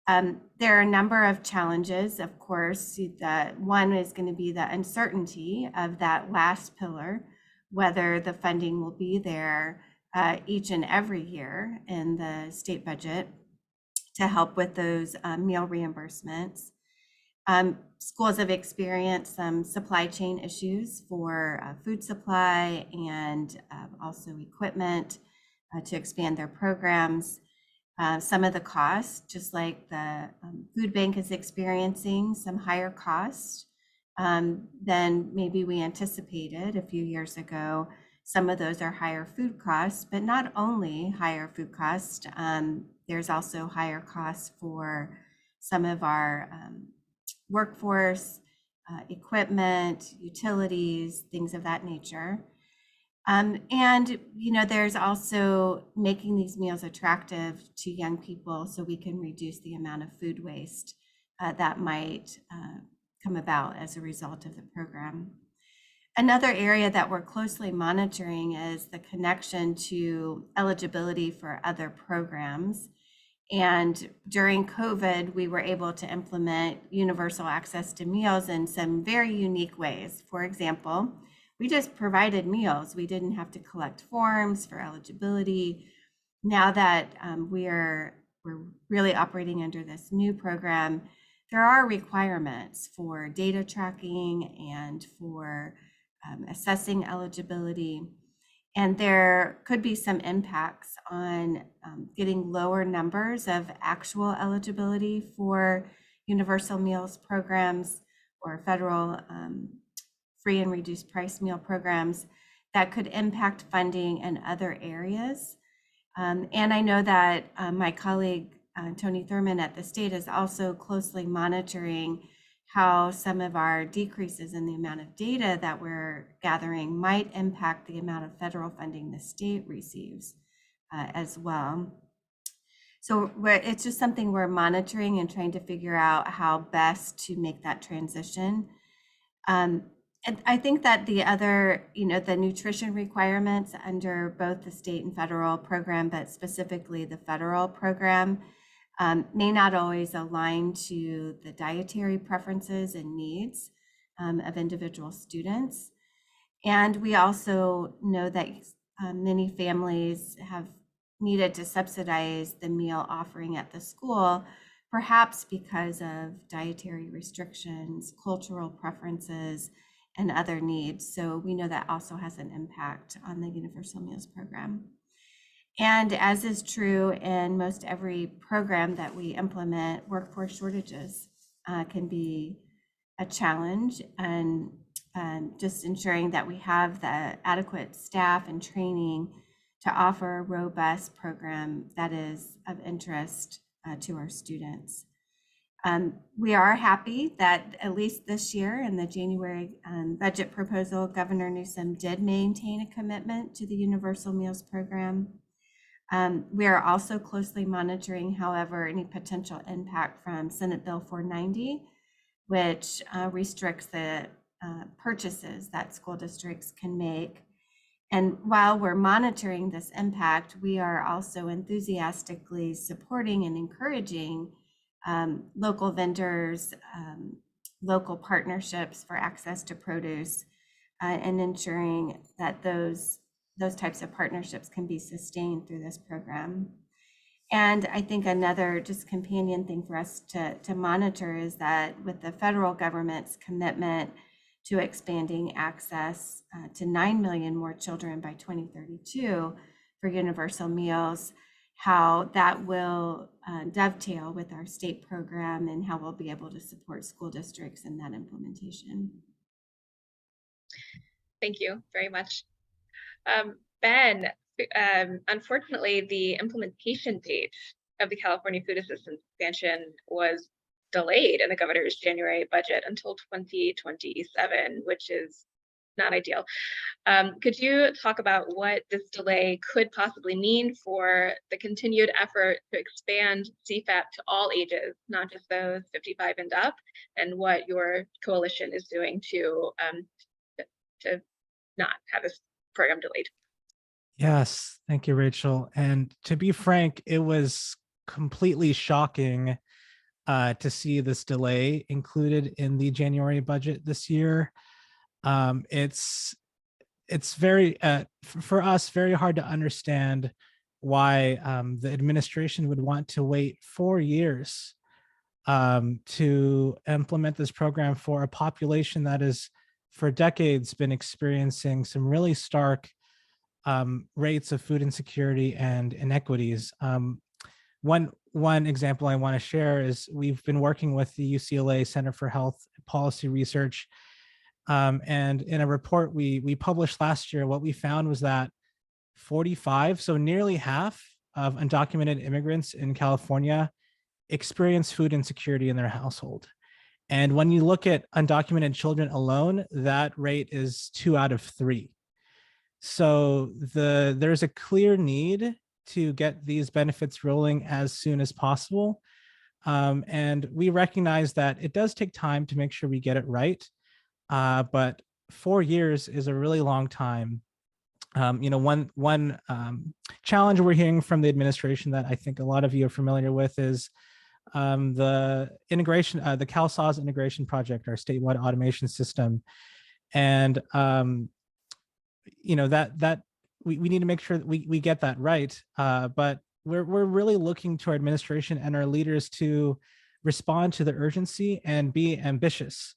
There are a number of challenges, of course. One is going to be the uncertainty of that last pillar, whether the funding will be there each and every year in the state budget to help with those meal reimbursements. Schools have experienced some supply chain issues for food supply and also equipment to expand their programs. some of the costs, just like the food bank is experiencing some higher costs than maybe we anticipated a few years ago. Some of those are higher food costs, but not only higher food costs, there's also higher costs for some of our workforce, equipment, utilities, things of that nature. And, you know, there's also making these meals attractive to young people so we can reduce the amount of food waste that might come about as a result of the program. Another area that we're closely monitoring is the connection to eligibility for other programs. And during COVID, we were able to implement universal access to meals in some very unique ways. For example, we just provided meals. We didn't have to collect forms for eligibility. Now that we're really operating under this new program, there are requirements for data tracking and for assessing eligibility. And there could be some impacts on getting lower numbers of actual eligibility for universal meals programs or federal free and reduced price meal programs that could impact funding in other areas. And I know that my colleague, Tony Thurman at the state, is also closely monitoring how some of our decreases in the amount of data that we're gathering might impact the amount of federal funding the state receives as well. So it's just something we're monitoring and trying to figure out how best to make that transition. And I think that the other, you know, the nutrition requirements under both the state and federal program, but specifically the federal program, may not always align to the dietary preferences and needs of individual students. And we also know that many families have needed to subsidize the meal offering at the school, perhaps because of dietary restrictions, cultural preferences, and other needs. So we know that also has an impact on the Universal Meals program. And as is true in most every program that we implement, workforce shortages can be a challenge, and just ensuring that we have the adequate staff and training to offer a robust program that is of interest to our students. We are happy that at least this year in the January budget proposal, Governor Newsom did maintain a commitment to the Universal Meals program. We are also closely monitoring, however, any potential impact from Senate Bill 490, which restricts the purchases that school districts can make. And while we're monitoring this impact, we are also enthusiastically supporting and encouraging local vendors, local partnerships for access to produce, and ensuring that those types of partnerships can be sustained through this program. And I think another just companion thing for us to monitor is that with the federal government's commitment to expanding access to 9 million more children by 2032 for universal meals, how that will dovetail with our state program and how we'll be able to support school districts in that implementation. Thank you very much. Ben, unfortunately, the implementation date of the California food assistance expansion was delayed in the governor's January budget until 2027, which is not ideal. Could you talk about what this delay could possibly mean for the continued effort to expand CFAP to all ages, not just those 55 and up, and what your coalition is doing to not have this program delayed? Yes, thank you, Rachel. And to be frank, it was completely shocking to see this delay included in the January budget this year. It's very, for us, very hard to understand why the administration would want to wait 4 years to implement this program for a population that has for decades been experiencing some really stark rates of food insecurity and inequities. one example I want to share is we've been working with the UCLA Center for Health Policy Research. And in a report we published last year, what we found was that 45, so nearly half of undocumented immigrants in California experience food insecurity in their household. And when you look at undocumented children alone, that rate is 2 out of 3. So there's a clear need to get these benefits rolling as soon as possible. And we recognize that it does take time to make sure we get it right. But 4 years is a really long time. One challenge we're hearing from the administration that I think a lot of you are familiar with is the integration, the CalSAWS integration project, our statewide automation system. And, that we need to make sure that we get that right. But we're really looking to our administration and our leaders to respond to the urgency and be ambitious.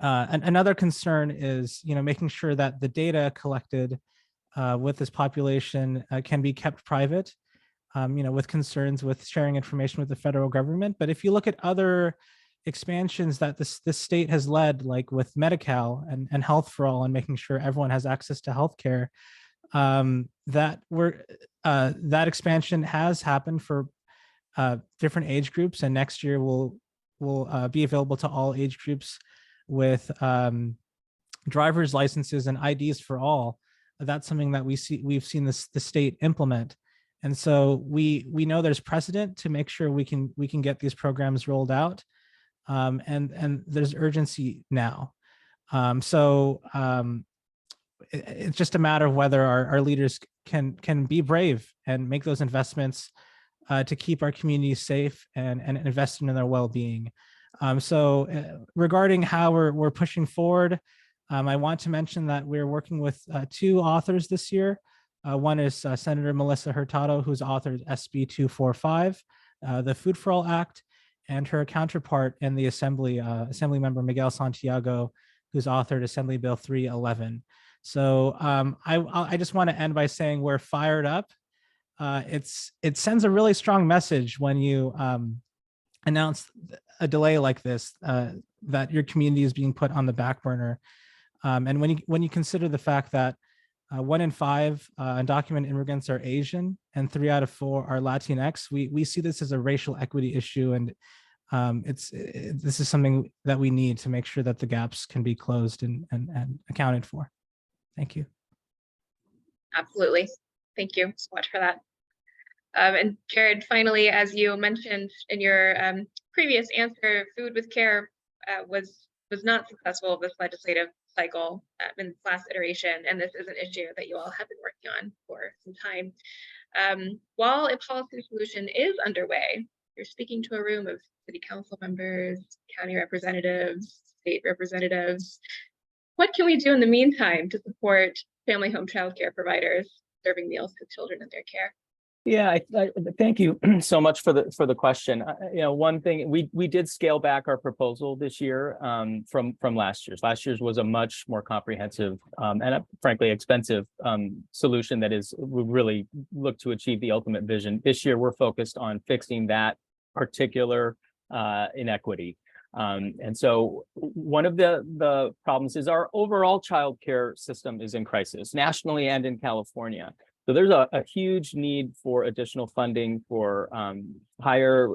Another concern is, making sure that the data collected with this population can be kept private, with concerns with sharing information with the federal government. But if you look at other expansions that this state has led, like with Medi-Cal and Health for All, and making sure everyone has access to healthcare, that expansion has happened for different age groups, and next year will be available to all age groups with driver's licenses and IDs for all. That's something that we've seen the state implement. And so we know there's precedent to make sure we can get these programs rolled out. And there's urgency now. It's just a matter of whether our leaders can be brave and make those investments to keep our communities safe and invest in their well-being. Regarding how we're pushing forward, I want to mention that we're working with 2 authors this year. One is Senator Melissa Hurtado, who's authored SB 245, the Food for All Act, and her counterpart in the Assembly, Assembly Member Miguel Santiago, who's authored Assembly Bill 311. So I just want to end by saying we're fired up. It sends a really strong message when you announce a delay like this, that your community is being put on the back burner. And when you consider the fact that 1 in 5 undocumented immigrants are Asian and 3 out of 4 are Latinx, we see this as a racial equity issue, and this is something that we need to make sure that the gaps can be closed and accounted for. Thank you. Absolutely. Thank you so much for that. And Jared, finally, as you mentioned in your previous answer, Food with Care was not successful this legislative cycle in its last iteration, and this is an issue that you all have been working on for some time. While a policy solution is underway, you're speaking to a room of city council members, county representatives, state representatives. What can we do in the meantime to support family home child care providers serving meals to children in their care? Yeah, I thank you so much for the question. One thing, we did scale back our proposal this year from last year's. Last year's was a much more comprehensive and frankly expensive solution that would really look to achieve the ultimate vision. This year, we're focused on fixing that particular inequity. And so one of the problems is our overall childcare system is in crisis, nationally and in California. So there's a huge need for additional funding for higher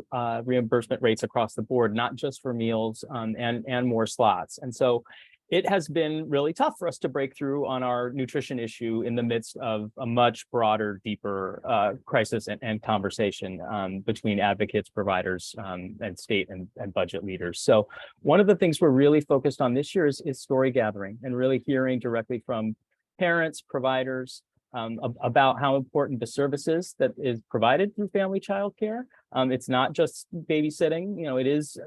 reimbursement rates across the board, not just for meals and more slots. And so it has been really tough for us to break through on our nutrition issue in the midst of a much broader, deeper crisis and conversation between advocates, providers, and state and budget leaders. So one of the things we're really focused on this year is story gathering and really hearing directly from parents, providers, about how important the service is that is provided through family child care. It's not just babysitting,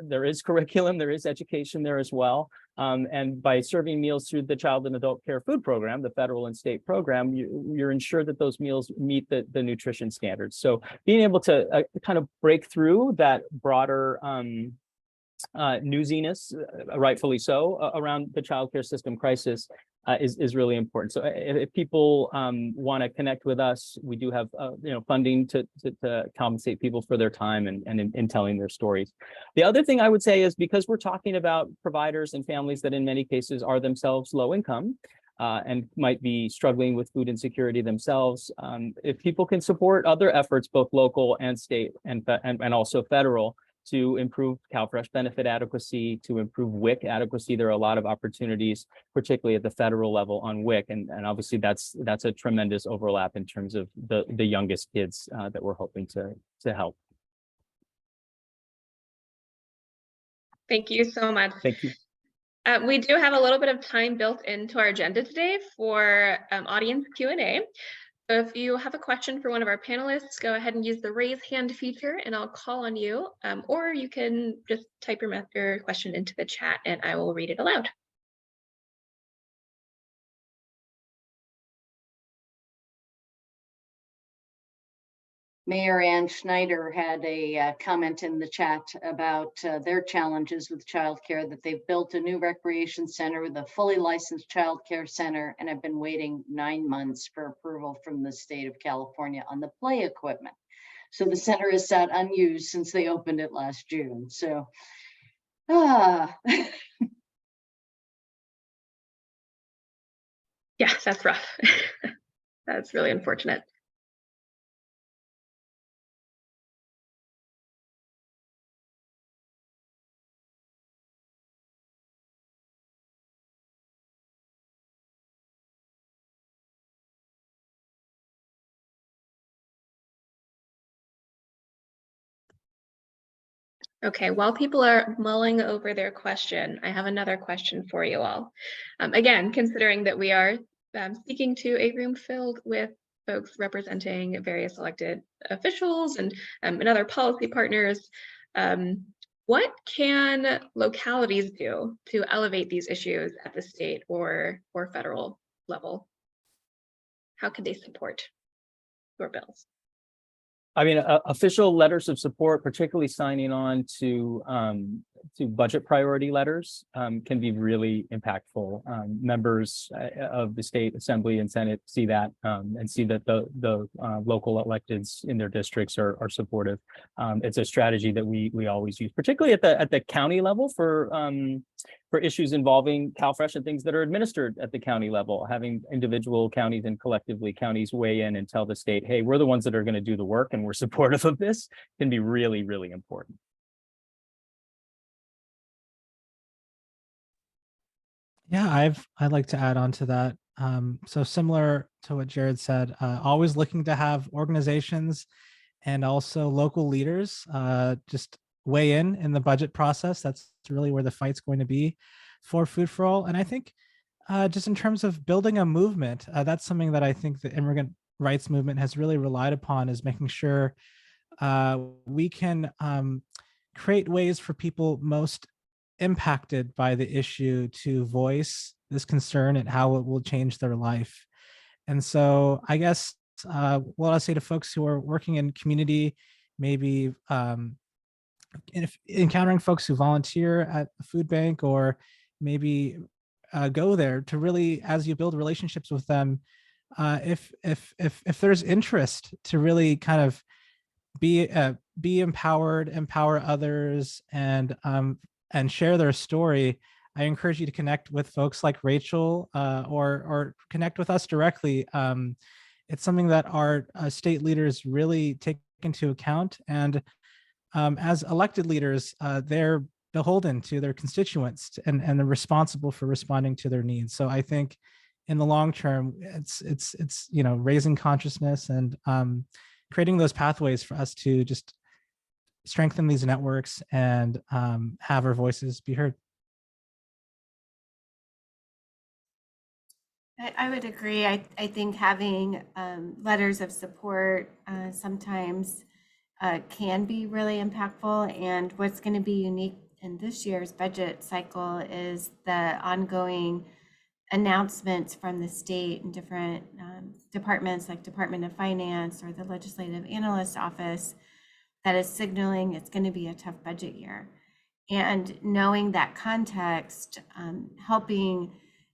there is curriculum, there is education there as well. And by serving meals through the Child and Adult Care Food Program, the federal and state program, you're ensured that those meals meet the nutrition standards. So being able to kind of break through that broader newsiness, rightfully so, around the childcare system crisis is really important. So if people want to connect with us, we do have funding to compensate people for their time and in telling their stories. The other thing I would say is, because we're talking about providers and families that in many cases are themselves low income and might be struggling with food insecurity themselves, if people can support other efforts, both local and state and also federal, to improve CalFresh benefit adequacy, to improve WIC adequacy. There are a lot of opportunities, particularly at the federal level on WIC. And obviously that's a tremendous overlap in terms of the youngest kids that we're hoping to help. Thank you so much. Thank you. We do have a little bit of time built into our agenda today for audience Q&A. So if you have a question for one of our panelists, go ahead and use the raise hand feature and I'll call on you. Or you can just type your question into the chat and I will read it aloud. Mayor Ann Schneider had a comment in the chat about their challenges with childcare, that they've built a new recreation center with a fully licensed childcare center and have been waiting 9 months for approval from the state of California on the play equipment. So the center is sat unused since they opened it last June. So, yeah, that's rough. That's really unfortunate. Okay, while people are mulling over their question, I have another question for you all. Again, considering that we are speaking to a room filled with folks representing various elected officials and other policy partners, what can localities do to elevate these issues at the state or federal level? How can they support your bills? I mean, official letters of support, particularly signing on to budget priority letters, can be really impactful. Members of the state assembly and senate see that and see that the local electeds in their districts are supportive. It's a strategy that we always use, particularly at the county level for issues involving CalFresh and things that are administered at the county level. Having individual counties and collectively counties weigh in and tell the state, hey, we're the ones that are going to do the work and we're supportive of this, can be really, really important. Yeah, I'd like to add on to that. So similar to what Jared said, always looking to have organizations and also local leaders just weigh in the budget process. That's really where the fight's going to be for Food for All. And I think just in terms of building a movement, that's something that I think the immigrant rights movement has really relied upon, is making sure we can create ways for people most impacted by the issue to voice this concern and how it will change their life. And so I guess what I say to folks who are working in community, maybe if encountering folks who volunteer at a food bank, or maybe go there to really, as you build relationships with them, if there's interest to really kind of be empowered, empower others, and share their story, I encourage you to connect with folks like Rachel or connect with us directly. It's something that our state leaders really take into account, and as elected leaders, they're beholden to their constituents and they're responsible for responding to their needs. So I think in the long term, it's raising consciousness and creating those pathways for us to just strengthen these networks and have our voices be heard. I would agree. I think having letters of support sometimes can be really impactful. And what's going to be unique in this year's budget cycle is the ongoing announcements from the state and different departments like Department of Finance or the Legislative Analyst Office that is signaling it's going to be a tough budget year. And knowing that context, helping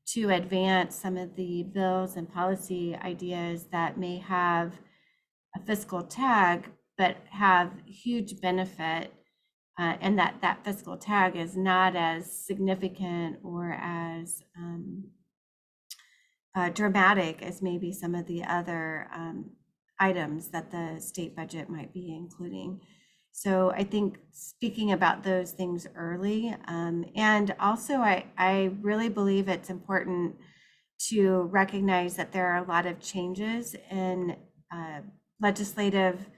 to advance some of the bills and policy ideas that may have a fiscal tag, but have huge benefit, and that fiscal tag is not as significant or as dramatic as maybe some of the other items that the state budget might be including. So I think speaking about those things early, and also I really believe it's important to recognize that there are a lot of changes in legislative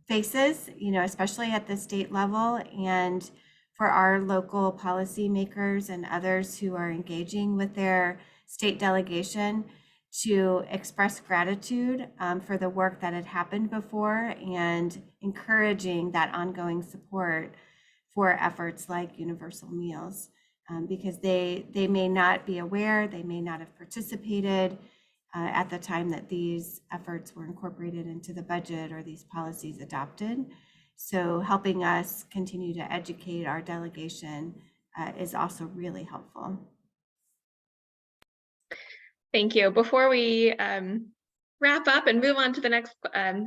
faces, especially at the state level, and for our local policymakers and others who are engaging with their state delegation to express gratitude for the work that had happened before and encouraging that ongoing support for efforts like universal meals, because they may not be aware, they may not have participated at the time that these efforts were incorporated into the budget or these policies adopted. So helping us continue to educate our delegation is also really helpful. Thank you. Before we wrap up and move on to the next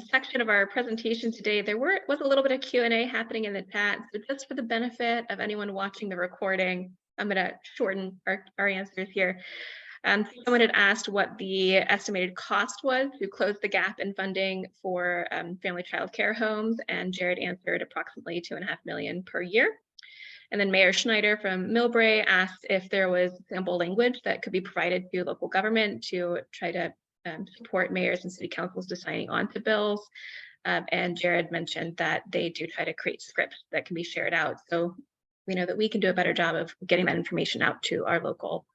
section of our presentation today, there was a little bit of Q&A happening in the chat. So just for the benefit of anyone watching the recording, I'm going to shorten our answers here. Someone had asked what the estimated cost was to close the gap in funding for family child care homes, and Jared answered approximately $2.5 million per year. And then Mayor Schneider from Millbrae asked if there was sample language that could be provided to local government to try to support mayors and city councils to signing on to bills. And Jared mentioned that they do try to create scripts that can be shared out. So we know that we can do a better job of getting that information out to our local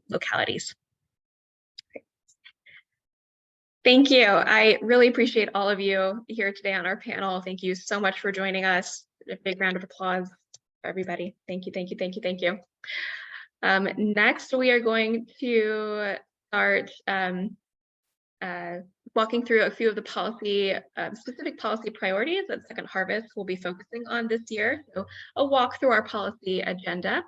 localities. Thank you. I really appreciate all of you here today on our panel. Thank you so much for joining us. A big round of applause for everybody. Thank you, thank you, thank you, thank you. Next, we are going to start walking through a few of the policy, specific policy priorities that Second Harvest will be focusing on this year. So a walk through our policy agenda.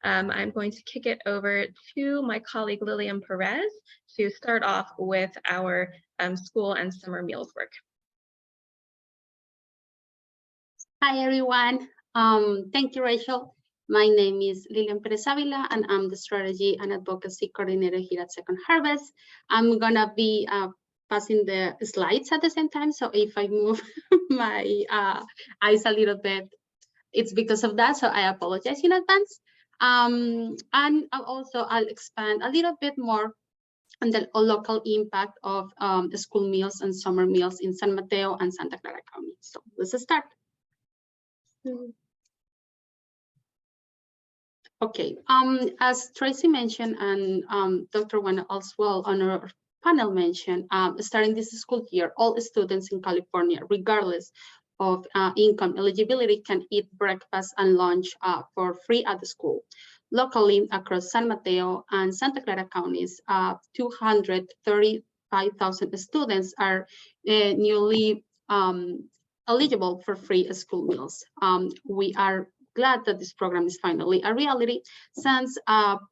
I'm going to kick it over to my colleague Liliam Perez to start off with our school and summer meals work. Hi, everyone. Thank you, Rachel. My name is Liliam Perez Avila, and I'm the Strategy and Advocacy Coordinator here at Second Harvest. I'm gonna be passing the slides at the same time, so if I move my eyes a little bit, it's because of that, so I apologize in advance. And I'll expand a little bit more on the local impact of the school meals and summer meals in San Mateo and Santa Clara County. So let's start. Okay, as Tracy mentioned and Dr. Wan as well on our panel mentioned, starting this school year, all students in California, regardless of income eligibility, can eat breakfast and lunch for free at the school. Locally, across San Mateo and Santa Clara counties, 235,000 students are newly eligible for free school meals. We are glad that this program is finally a reality, since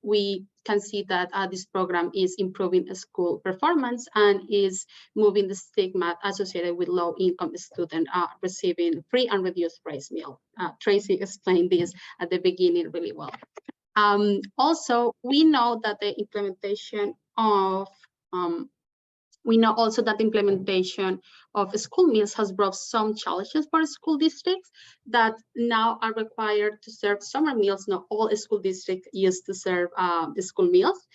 we can see that this program is improving school performance and is moving the stigma associated with low-income students receiving free and reduced price meal. Tracy explained this at the beginning really well. Also, we know that the implementation of school meals has brought some challenges for school districts that now are required to serve summer meals. Not all school districts used to serve the school meals.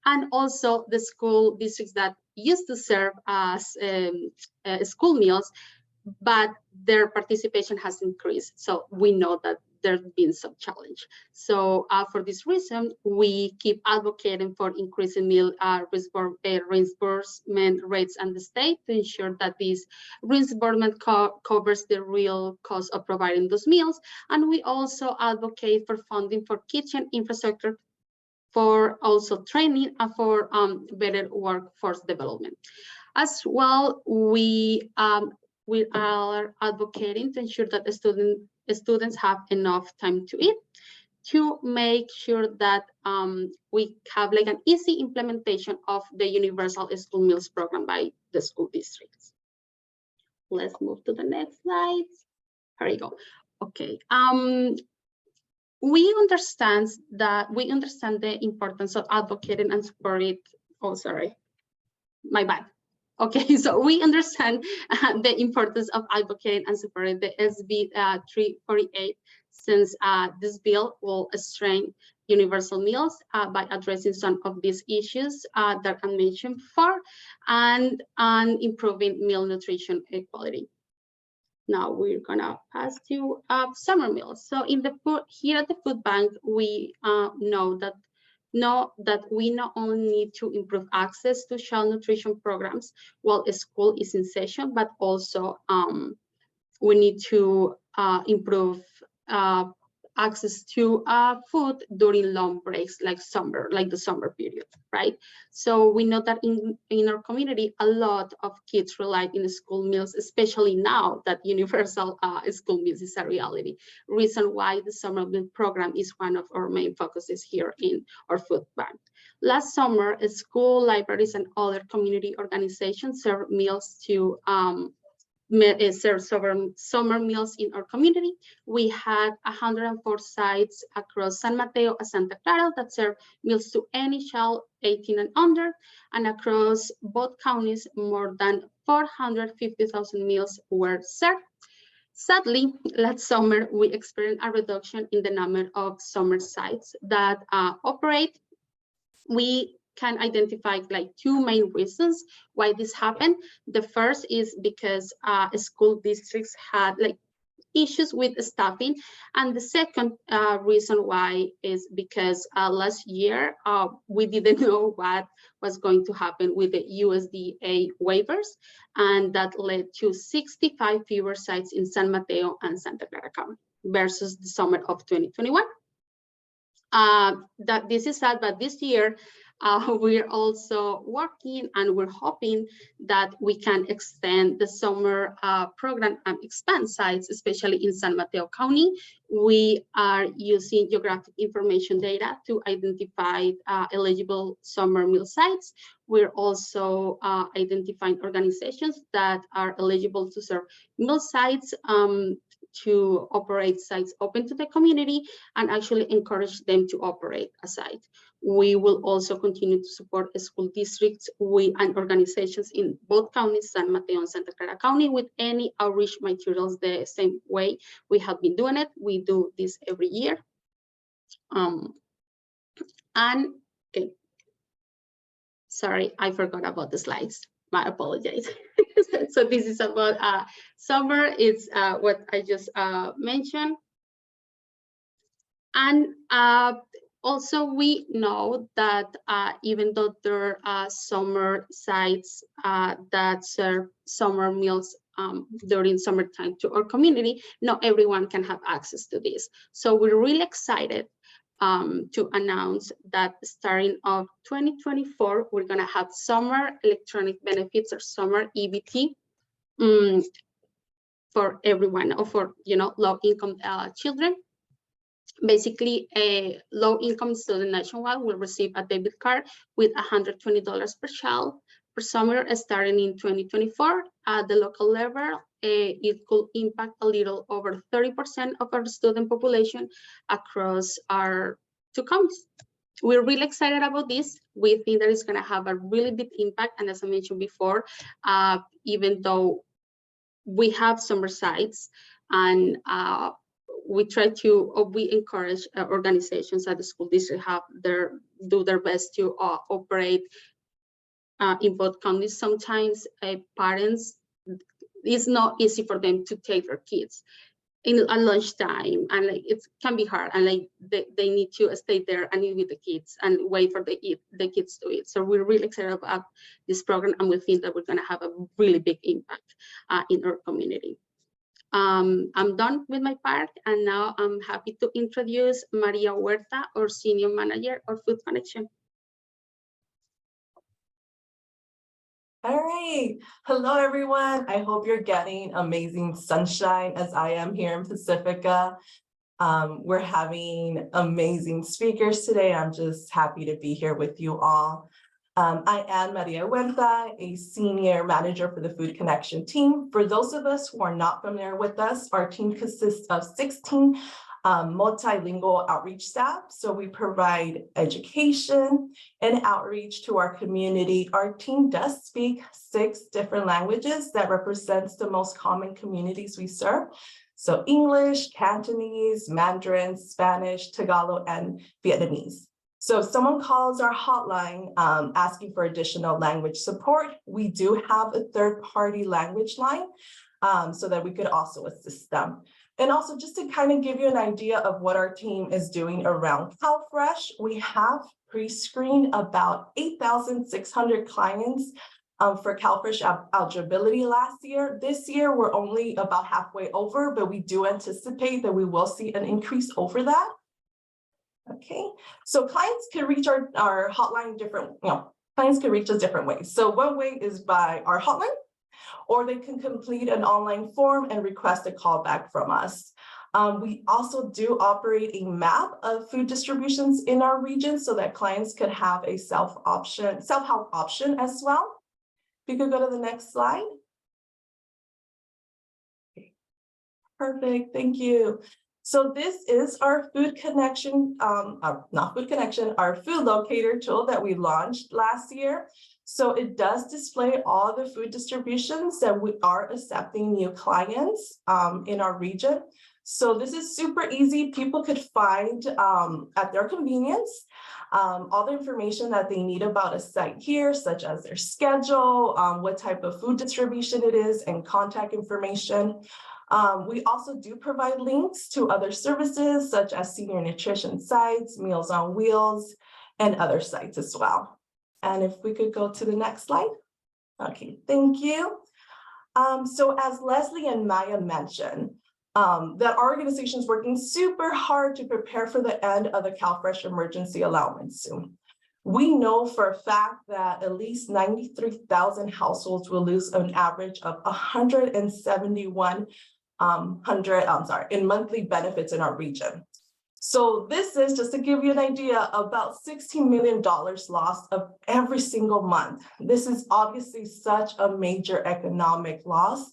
And also the school districts that used to serve as school meals, but their participation has increased. So we know that there's been some challenge. So for this reason, we keep advocating for increasing meal reimbursement rates and the state to ensure that this reimbursement covers the real cost of providing those meals. And we also advocate for funding for kitchen infrastructure, for also training and for better workforce development. As well, we are advocating to ensure that the students have enough time to eat. to make sure that we have like an easy implementation of the Universal School Meals Program by the school districts. Let's move to the next slide. Here we go. Okay. We understand the importance of advocating and supporting. Oh, sorry, my bad. Okay, so we understand the importance of advocating and supporting the SB 348, since this bill will strengthen universal meals by addressing some of these issues that I mentioned before, and improving meal nutrition equality. Now we're gonna pass to summer meals. So in the food, here at the food bank, we know that we not only need to improve access to child nutrition programs while school is in session, but also we need to improve access to food during long breaks like the summer period, right? So we know that in our community, a lot of kids rely on school meals, especially now that universal school meals is a reality. Reason why the summer meal program is one of our main focuses here in our food bank. Last summer, school libraries and other community organizations served meals to serve summer meals in our community. We had 104 sites across San Mateo and Santa Clara that serve meals to any child 18 and under, and across both counties, more than 450,000 meals were served. Sadly, last summer, we experienced a reduction in the number of summer sites that operate. We can identify like two main reasons why this happened. The first is because school districts had like issues with staffing, and the second reason why is because last year we didn't know what was going to happen with the USDA waivers, and that led to 65 fewer sites in San Mateo and Santa Clara County versus the summer of 2021. That this is sad, but this year we're also working and we're hoping that we can extend the summer program and expand sites, especially in San Mateo County. We are using geographic information data to identify eligible summer meal sites. We're also identifying organizations that are eligible to serve meal sites, to operate sites open to the community and actually encourage them to operate a site. We will also continue to support school districts and organizations in both counties, San Mateo and Santa Clara County, with any outreach materials the same way we have been doing it. We do this every year. Okay. Sorry, I forgot about the slides. My apologies. So this is about summer. It's what I just mentioned. And also we know that even though there are summer sites that serve summer meals during summertime to our community, not everyone can have access to this. So we're really excited to announce that starting of 2024, we're gonna have summer electronic benefits or summer EBT for everyone, or for low-income children. Basically, a low-income student nationwide will receive a debit card with $120 per child per summer starting in 2024. At the local level, it could impact a little over 30% of our student population across our two counties. We're really excited about this. We think that it's going to have a really big impact. And as I mentioned before, even though we have summer sites and we encourage organizations at the school district do their best to operate in both counties. Sometimes parents, it's not easy for them to take their kids in a lunchtime, and like it can be hard, and like they need to stay there and eat with the kids and wait for the kids to eat. So we're really excited about this program, and we think that we're going to have a really big impact in our community. I'm done with my part, and now I'm happy to introduce Maria Huerta, our Senior Manager of Food Connection. All right. Hello, everyone. I hope you're getting amazing sunshine as I am here in Pacifica. We're having amazing speakers today. I'm just happy to be here with you all. I am Maria Huerta, a senior manager for the Food Connection team. For those of us who are not familiar with us, our team consists of 16 multilingual outreach staff. So we provide education and outreach to our community. Our team does speak 6 different languages that represents the most common communities we serve. So English, Cantonese, Mandarin, Spanish, Tagalog, and Vietnamese. So if someone calls our hotline asking for additional language support, we do have a third-party language line so that we could also assist them. And also just to kind of give you an idea of what our team is doing around CalFresh, we have pre-screened about 8,600 clients for CalFresh eligibility last year. This year, we're only about halfway over, but we do anticipate that we will see an increase over that. Okay, so clients can reach our hotline clients can reach us different ways. So one way is by our hotline, or they can complete an online form and request a call back from us. We also do operate a map of food distributions in our region so that clients could have a self-help option as well. If you could go to the next slide. Okay. Perfect, thank you. So this is our Food Connection, our food locator tool that we launched last year. So it does display all the food distributions that we are accepting new clients in our region. So this is super easy. People could find at their convenience all the information that they need about a site here, such as their schedule, what type of food distribution it is, and contact information. We also do provide links to other services such as senior nutrition sites, Meals on Wheels, and other sites as well. And if we could go to the next slide. Okay, thank you. So as Leslie and Maya mentioned, that our organization is working super hard to prepare for the end of the CalFresh emergency allowance soon. We know for a fact that at least 93,000 households will lose an average of 171 in monthly benefits in our region. So this is, just to give you an idea, about $16 million lost of every single month. This is obviously such a major economic loss,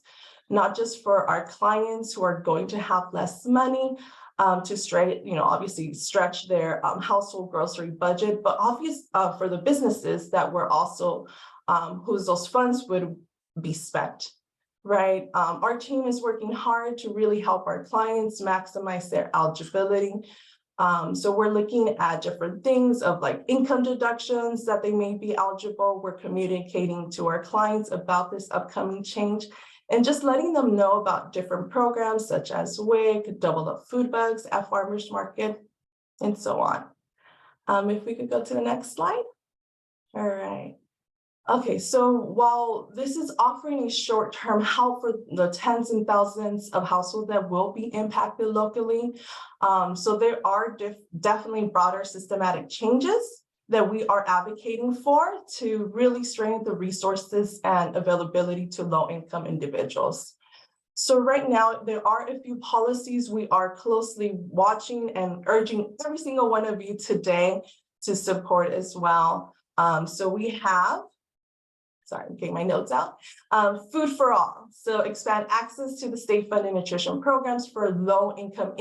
not just for our clients who are going to have less money to obviously stretch their household grocery budget, but for the businesses that were also whose those funds would be spent. Right. Our team is working hard to really help our clients maximize their eligibility. So we're looking at different things of like income deductions that they may be eligible. We're communicating to our clients about this upcoming change and just letting them know about different programs such as WIC, Double Up Food Bucks at Farmers Market, and so on. If we could go to the next slide. All right. Okay, so while this is offering a short-term help for the tens and thousands of households that will be impacted locally, so there are definitely broader systematic changes that we are advocating for to really strengthen the resources and availability to low-income individuals. So right now, there are a few policies we are closely watching and urging every single one of you today to support as well. So we have, sorry, I'm getting my notes out. Food for all. So expand access to the state-funded nutrition programs for low-income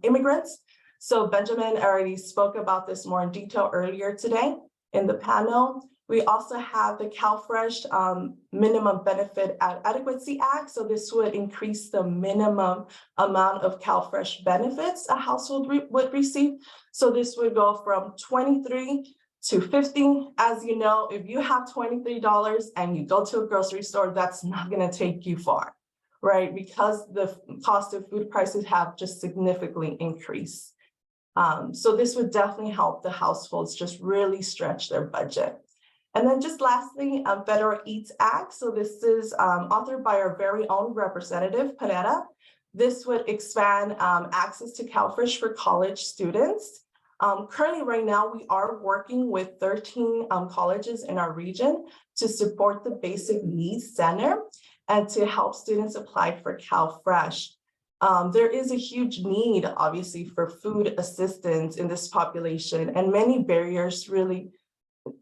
immigrants. So Benjamin already spoke about this more in detail earlier today in the panel. We also have the CalFresh Minimum Benefit Adequacy Act. So this would increase the minimum amount of CalFresh benefits a household would receive. So this would go from $23 to $50. As you know, if you have $23 and you go to a grocery store, that's not going to take you far, right? Because the cost of food prices have just significantly increased. So this would definitely help the households just really stretch their budget. And then just lastly, Federal Eats Act. So this is authored by our very own representative, Perez. This would expand access to CalFresh for college students. Currently, right now, we are working with 13 colleges in our region to support the Basic Needs Center and to help students apply for CalFresh. There is a huge need, obviously, for food assistance in this population, and many barriers really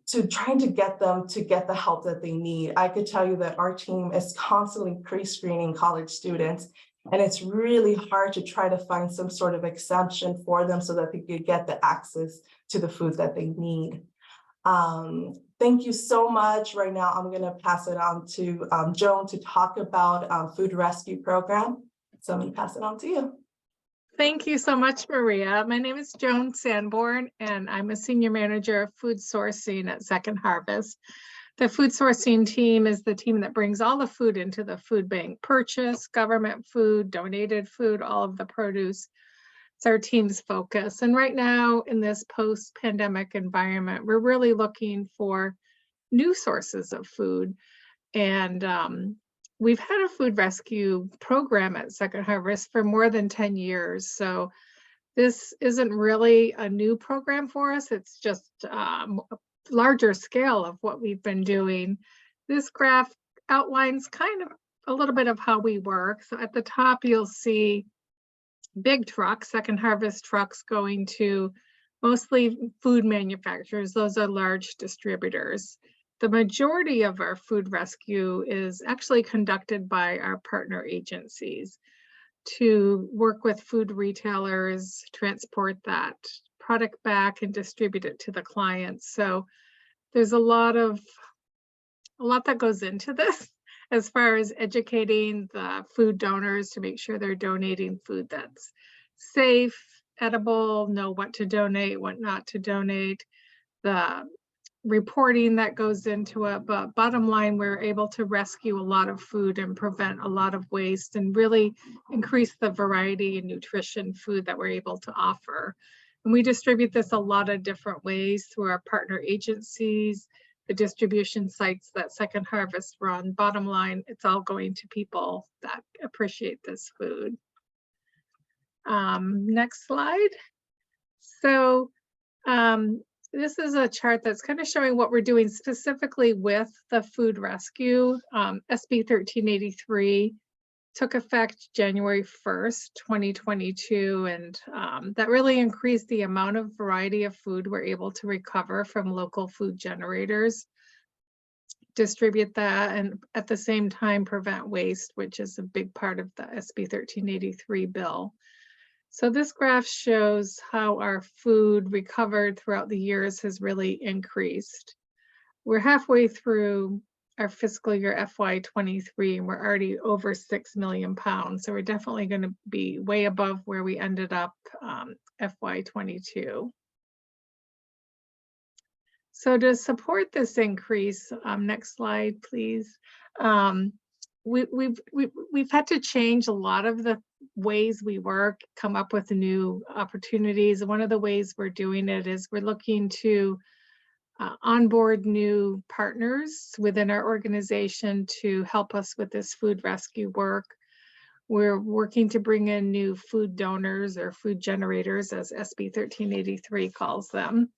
to trying to get them to get the help that they need. I could tell you that our team is constantly pre-screening college students, and it's really hard to try to find some sort of exemption for them so that they could get the access to the food that they need. Thank you so much. Right now, I'm going to pass it on to Joan to talk about food rescue program. So I'm going to pass it on to you. Thank you so much, Maria. My name is Joan Sanborn, and I'm a senior manager of food sourcing at Second Harvest. The food sourcing team is the team that brings all the food into the food bank, purchase, government food, donated food, all of the produce. It's our team's focus. And right now in this post-pandemic environment, we're really looking for new sources of food. And we've had a food rescue program at Second Harvest for more than 10 years. So this isn't really a new program for us. It's just a larger scale of what we've been doing. This graph outlines kind of a little bit of how we work. So at the top, you'll see big trucks, Second Harvest trucks going to mostly food manufacturers. Those are large distributors. The majority of our food rescue is actually conducted by our partner agencies to work with food retailers, transport that product back and distribute it to the clients. So there's a lot that goes into this as far as educating the food donors to make sure they're donating food that's safe, edible, know what to donate, what not to donate, the reporting that goes into it. But bottom line, we're able to rescue a lot of food and prevent a lot of waste and really increase the variety and nutrition food that we're able to offer. And we distribute this a lot of different ways through our partner agencies, the distribution sites that Second Harvest run. Bottom line, it's all going to people that appreciate this food. Next slide. So this is a chart that's kind of showing what we're doing specifically with the food rescue. SB 1383 took effect January 1st, 2022, and that really increased the amount of variety of food we're able to recover from local food generators, distribute that, and at the same time prevent waste, which is a big part of the SB 1383 bill. So this graph shows how our food recovered throughout the years has really increased. We're halfway through our fiscal year FY23, and we're already over 6 million pounds. So we're definitely going to be way above where we ended up FY22. So to support this increase, next slide, please. We've had to change a lot of the ways we work, come up with new opportunities. One of the ways we're doing it is we're looking to onboard new partners within our organization to help us with this food rescue work. We're working to bring in new food donors or food generators, as SB 1383 calls them.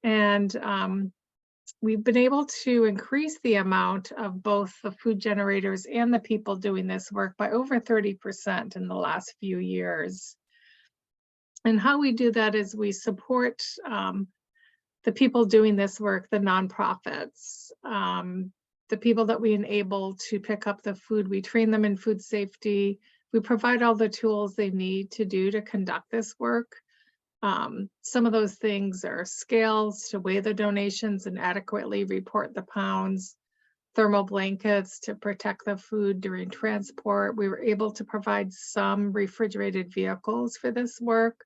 And we've been able to increase the amount of both the food generators and the people doing this work by over 30% in the last few years. And how we do that is we support the people doing this work, the nonprofits, the people that we enable to pick up the food. We train them in food safety. We provide all the tools they need to do to conduct this work. Some of those things are scales to weigh the donations and adequately report the pounds, thermal blankets to protect the food during transport. We were able to provide some refrigerated vehicles for this work.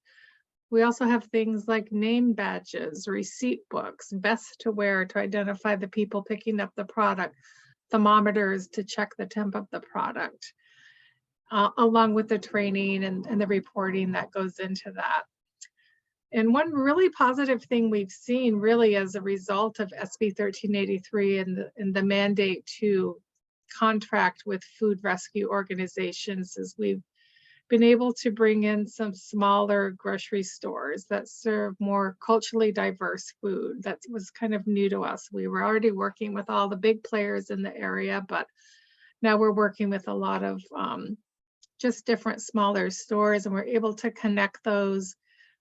We also have things like name badges, receipt books, vests to wear to identify the people picking up the product, thermometers to check the temp of the product, along with the training and the reporting that goes into that. And one really positive thing we've seen really as a result of SB 1383 and the mandate to contract with food rescue organizations is we've been able to bring in some smaller grocery stores that serve more culturally diverse food. That was kind of new to us. We were already working with all the big players in the area, but now we're working with a lot of just different smaller stores, and we're able to connect those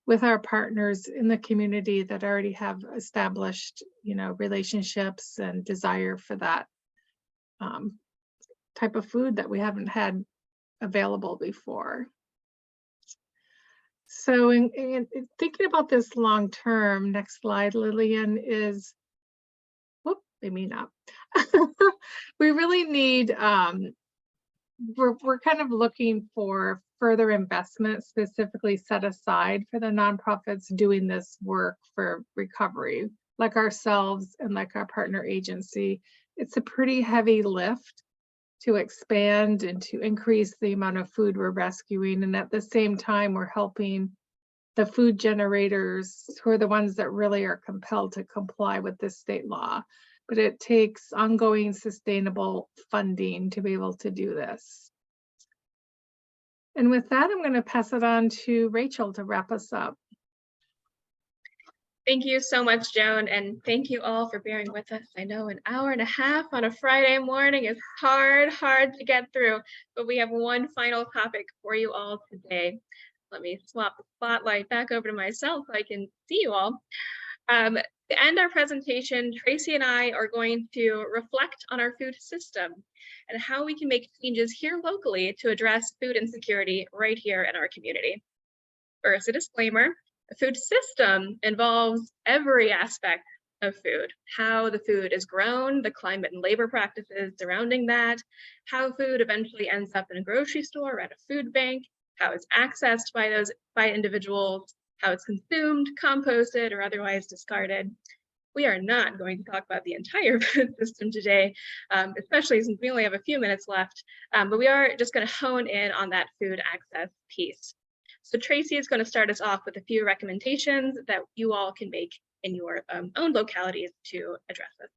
with our partners in the community that already have established, relationships and desire for that type of food that we haven't had available before. So in thinking about this long term, next slide, Lilian, is, whoop, maybe not. We really need, we're kind of looking for further investment specifically set aside for the nonprofits doing this work for recovery, like ourselves and like our partner agency. It's a pretty heavy lift to expand and to increase the amount of food we're rescuing. And at the same time, we're helping the food generators, who are the ones that really are compelled to comply with this state law. But it takes ongoing sustainable funding to be able to do this. And with that, I'm going to pass it on to Rachel to wrap us up. Thank you so much, Joan, and thank you all for bearing with us. I know an hour and a half on a Friday morning is hard to get through, but we have one final topic for you all today. Let me swap the spotlight back over to myself so I can see you all. To end our presentation, Tracy and I are going to reflect on our food system and how we can make changes here locally to address food insecurity right here in our community. First, a disclaimer. The food system involves every aspect of food, how the food is grown, the climate and labor practices surrounding that, how food eventually ends up in a grocery store or at a food bank, how it's accessed by individuals, how it's consumed, composted, or otherwise discarded. We are not going to talk about the entire food system today, especially since we only have a few minutes left, but we are just going to hone in on that food access piece. So Tracy is going to start us off with a few recommendations that you all can make in your own localities to address this.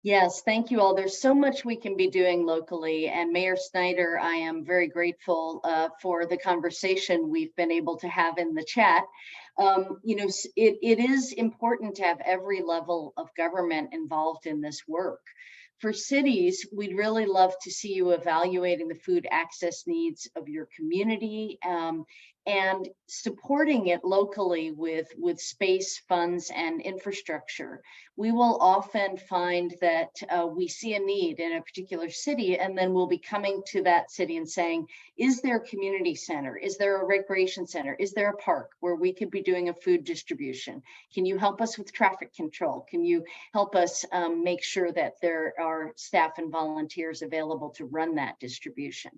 Yes, thank you all. There's so much we can be doing locally, and Mayor Snyder, I am very grateful for the conversation we've been able to have in the chat. It is important to have every level of government involved in this work. For cities, we'd really love to see you evaluating the food access needs of your community and supporting it locally with space, funds, and infrastructure. We will often find that we see a need in a particular city, and then we'll be coming to that city and saying, is there a community center? Is there a recreation center? Is there a park where we could be doing a food distribution? Can you help us with traffic control? Can you help us make sure that there are staff and volunteers available to run that distribution?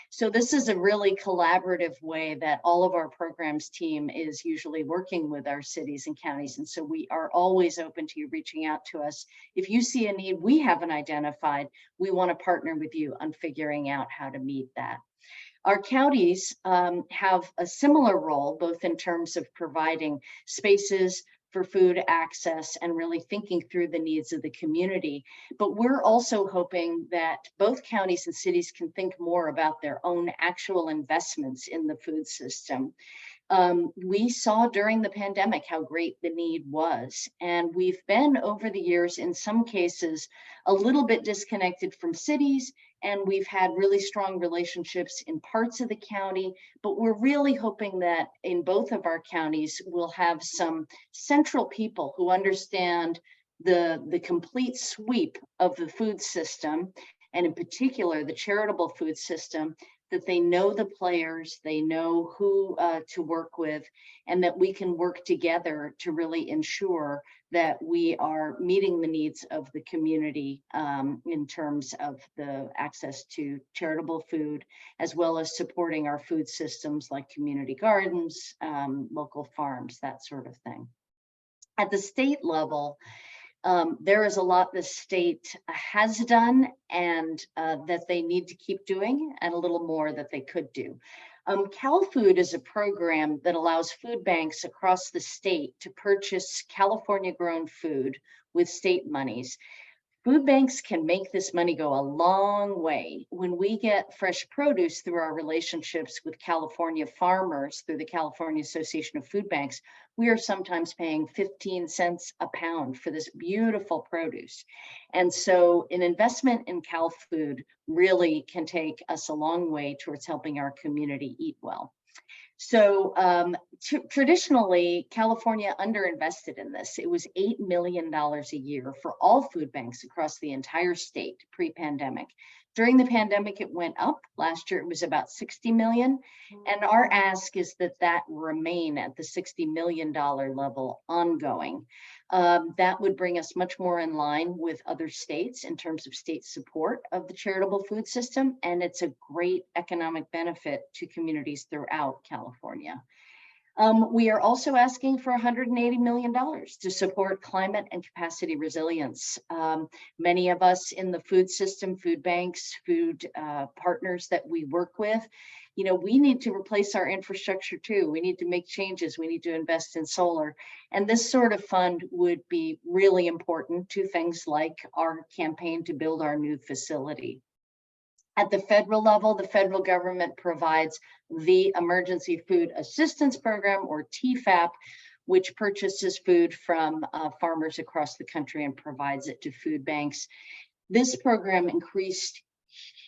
So this is a really collaborative way that all of our programs team is usually working with our cities and counties. And so we are always open to you reaching out to us. If you see a need we haven't identified, we want to partner with you on figuring out how to meet that. Our counties have a similar role, both in terms of providing spaces for food access and really thinking through the needs of the community. But we're also hoping that both counties and cities can think more about their own actual investments in the food system. We saw during the pandemic how great the need was, and we've been over the years in some cases a little bit disconnected from cities, and we've had really strong relationships in parts of the county, but we're really hoping that in both of our counties we'll have some central people who understand the complete sweep of the food system, and in particular the charitable food system, that they know the players, they know who to work with, and that we can work together to really ensure that we are meeting the needs of the community in terms of the access to charitable food, as well as supporting our food systems like community gardens, local farms, that sort of thing. At the state level, there is a lot the state has done and that they need to keep doing, and a little more that they could do. CalFood is a program that allows food banks across the state to purchase California grown food with state monies Food banks can make this money go a long way. When we get fresh produce through our relationships with California farmers through the California Association of Food Banks, we are sometimes paying 15 cents a pound for this beautiful produce. And so an investment in Cal Food really can take us a long way towards helping our community eat well. So traditionally, California underinvested in this. It was $8 million a year for all food banks across the entire state pre-pandemic. During the pandemic, it went up. Last year, it was about 60 million. And our ask is that that remain at the $60 million level ongoing. That would bring us much more in line with other states in terms of state support of the charitable food system. And it's a great economic benefit to communities throughout California. We are also asking for $180 million to support climate and capacity resilience. Many of us in the food system, food banks, food partners that we work with, you know, we need to replace our infrastructure too. We need to make changes. We need to invest in solar. And this sort of fund would be really important to things like our campaign to build our new facility. At the federal level, the federal government provides the Emergency Food Assistance Program, or TFAP, which purchases food from farmers across the country and provides it to food banks. This program increased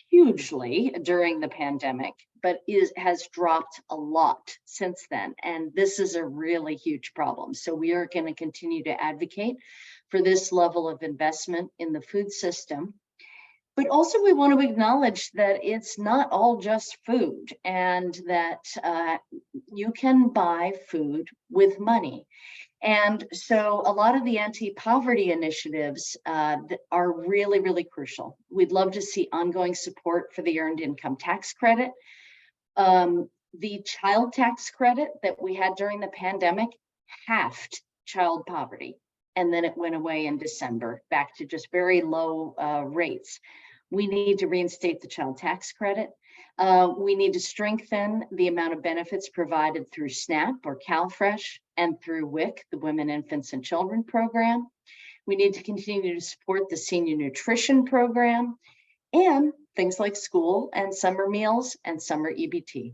hugely during the pandemic, but has dropped a lot since then. And this is a really huge problem. So we are going to continue to advocate for this level of investment in the food system. But also we want to acknowledge that it's not all just food, and that you can buy food with money. And so a lot of the anti-poverty initiatives are really, really crucial. We'd love to see ongoing support for the Earned Income Tax Credit. The child tax credit that we had during the pandemic halved child poverty. And then it went away in December, back to just very low rates. We need to reinstate the child tax credit. We need to strengthen the amount of benefits provided through SNAP or CalFresh and through WIC, the Women, Infants, and Children program. We need to continue to support the senior nutrition program and things like school and summer meals and summer EBT.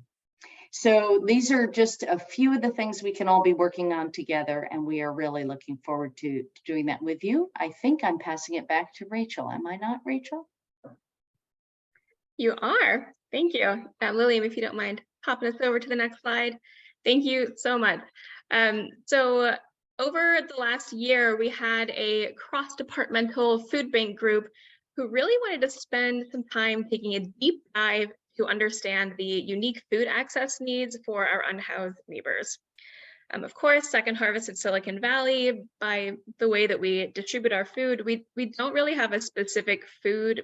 So these are just a few of the things we can all be working on together, and we are really looking forward to doing that with you. I think I'm passing it back to Rachel. Am I not, Rachel? You are. Thank you. Liliam, if you don't mind popping us over to the next slide. Thank you so much. So over the last year, we had a cross-departmental food bank group who really wanted to spend some time taking a deep dive to understand the unique food access needs for our unhoused neighbors. Of course, Second Harvest at Silicon Valley, by the way that we distribute our food, we don't really have a specific food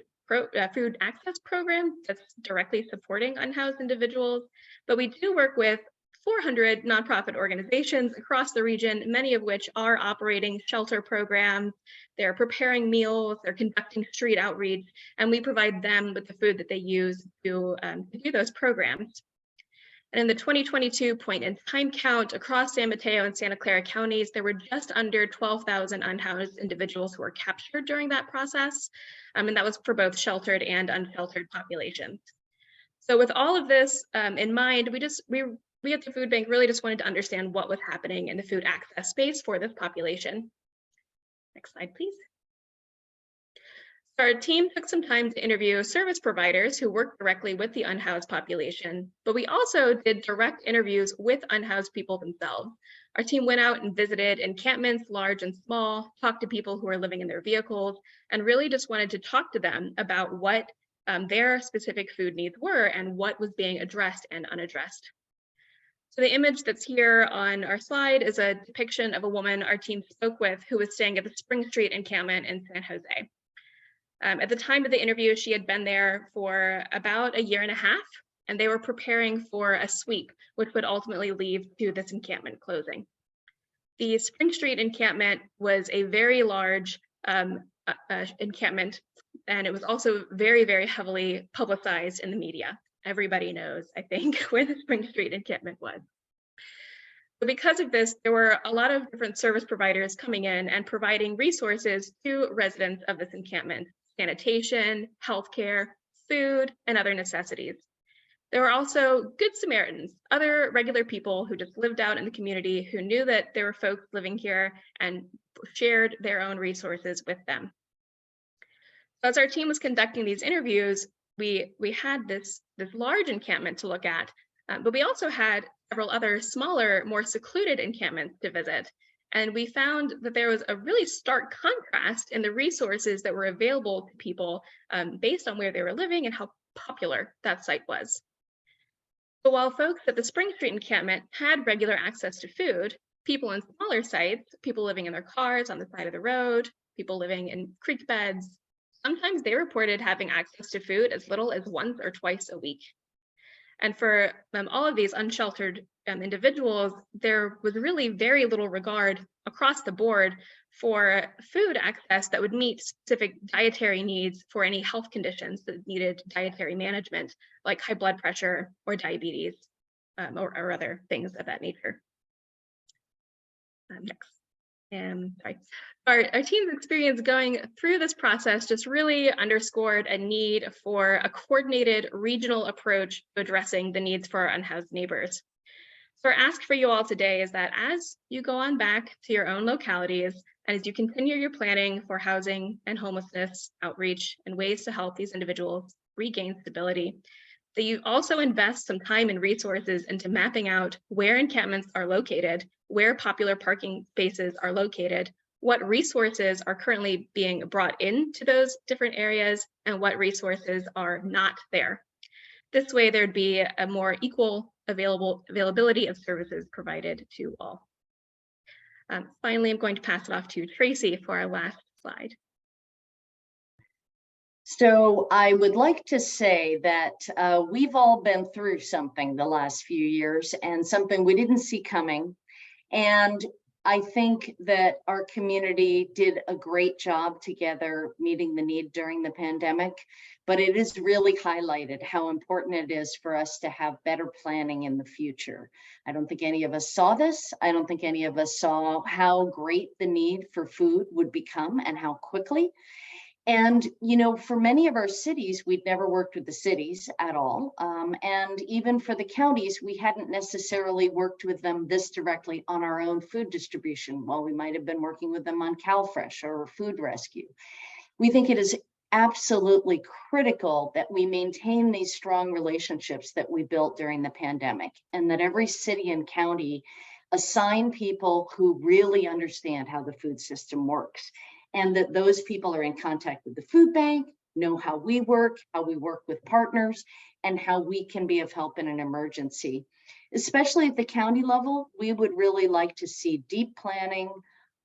access program that's directly supporting unhoused individuals, but we do work with 400 nonprofit organizations across the region, many of which are operating shelter programs. They're preparing meals, they're conducting street outreach, and we provide them with the food that they use to do those programs. And in the 2022 point in time count across San Mateo and Santa Clara counties, there were just under 12,000 unhoused individuals who were captured during that process. And that was for both sheltered and unsheltered populations. So with all of this in mind, we at the food bank really just wanted to understand what was happening in the food access space for this population. Next slide, please. Our team took some time to interview service providers who work directly with the unhoused population, but we also did direct interviews with unhoused people themselves. Our team went out and visited encampments, large and small, talked to people who are living in their vehicles, and really just wanted to talk to them about what their specific food needs were and what was being addressed and unaddressed. So the image that's here on our slide is a depiction of a woman our team spoke with who was staying at the Spring Street encampment in San Jose. At the time of the interview, she had been there for about a year and a half, and they were preparing for a sweep, which would ultimately lead to this encampment closing. The Spring Street encampment was a very large encampment, and it was also very, very heavily publicized in the media. Everybody knows, I think, where the Spring Street encampment was. So because of this, there were a lot of different service providers coming in and providing resources to residents of this encampment: sanitation, healthcare, food, and other necessities. There were also Good Samaritans, other regular people who just lived out in the community who knew that there were folks living here and shared their own resources with them. As our team was conducting these interviews, we had this large encampment to look at, but we also had several other smaller, more secluded encampments to visit. And we found that there was a really stark contrast in the resources that were available to people based on where they were living and how popular that site was. But while folks at the Spring Street encampment had regular access to food, people in smaller sites, people living in their cars on the side of the road, people living in creek beds, sometimes they reported having access to food as little as once or twice a week. And for all of these unsheltered individuals, there was really very little regard across the board for food access that would meet specific dietary needs for any health conditions that needed dietary management, like high blood pressure or diabetes, or other things of that nature. Next. Sorry. Our team's experience going through this process just really underscored a need for a coordinated regional approach to addressing the needs for our unhoused neighbors. So our ask for you all today is that as you go on back to your own localities, and as you continue your planning for housing and homelessness outreach and ways to help these individuals regain stability, that you also invest some time and resources into mapping out where encampments are located, where popular parking spaces are located, what resources are currently being brought into those different areas, and what resources are not there. This way, there'd be a more equal availability of services provided to all. Finally, I'm going to pass it off to Tracy for our last slide. So I would like to say that we've all been through something the last few years, and something we didn't see coming. And I think that our community did a great job together meeting the need during the pandemic, but it is really highlighted how important it is for us to have better planning in the future. I don't think any of us saw this. I don't think any of us saw how great the need for food would become and how quickly. And, you know, for many of our cities, we'd never worked with the cities at all. And even for the counties, we hadn't necessarily worked with them this directly on our own food distribution, while we might have been working with them on CalFresh or food rescue. We think it is absolutely critical that we maintain these strong relationships that we built during the pandemic, and that every city and county assign people who really understand how the food system works, and that those people are in contact with the food bank, know how we work with partners, and how we can be of help in an emergency. Especially at the county level, we would really like to see deep planning,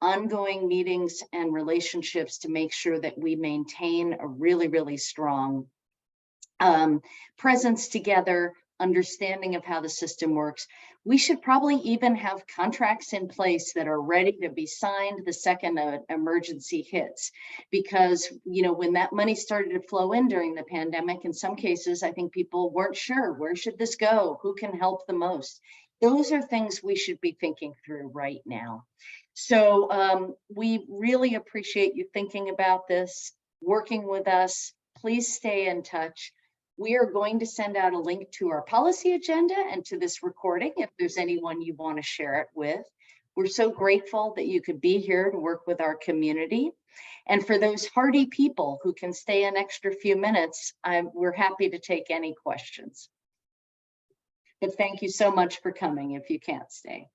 ongoing meetings and relationships to make sure that we maintain a really, really strong presence together, understanding of how the system works. We should probably even have contracts in place that are ready to be signed the second an emergency hits, because, you know, when that money started to flow in during the pandemic, in some cases, I think people weren't sure, where should this go? Who can help the most? Those are things we should be thinking through right now. So we really appreciate you thinking about this, working with us. Please stay in touch. We are going to send out a link to our policy agenda and to this recording if there's anyone you want to share it with. We're so grateful that you could be here to work with our community. And for those hardy people who can stay an extra few minutes, we're happy to take any questions. But thank you so much for coming if you can't stay.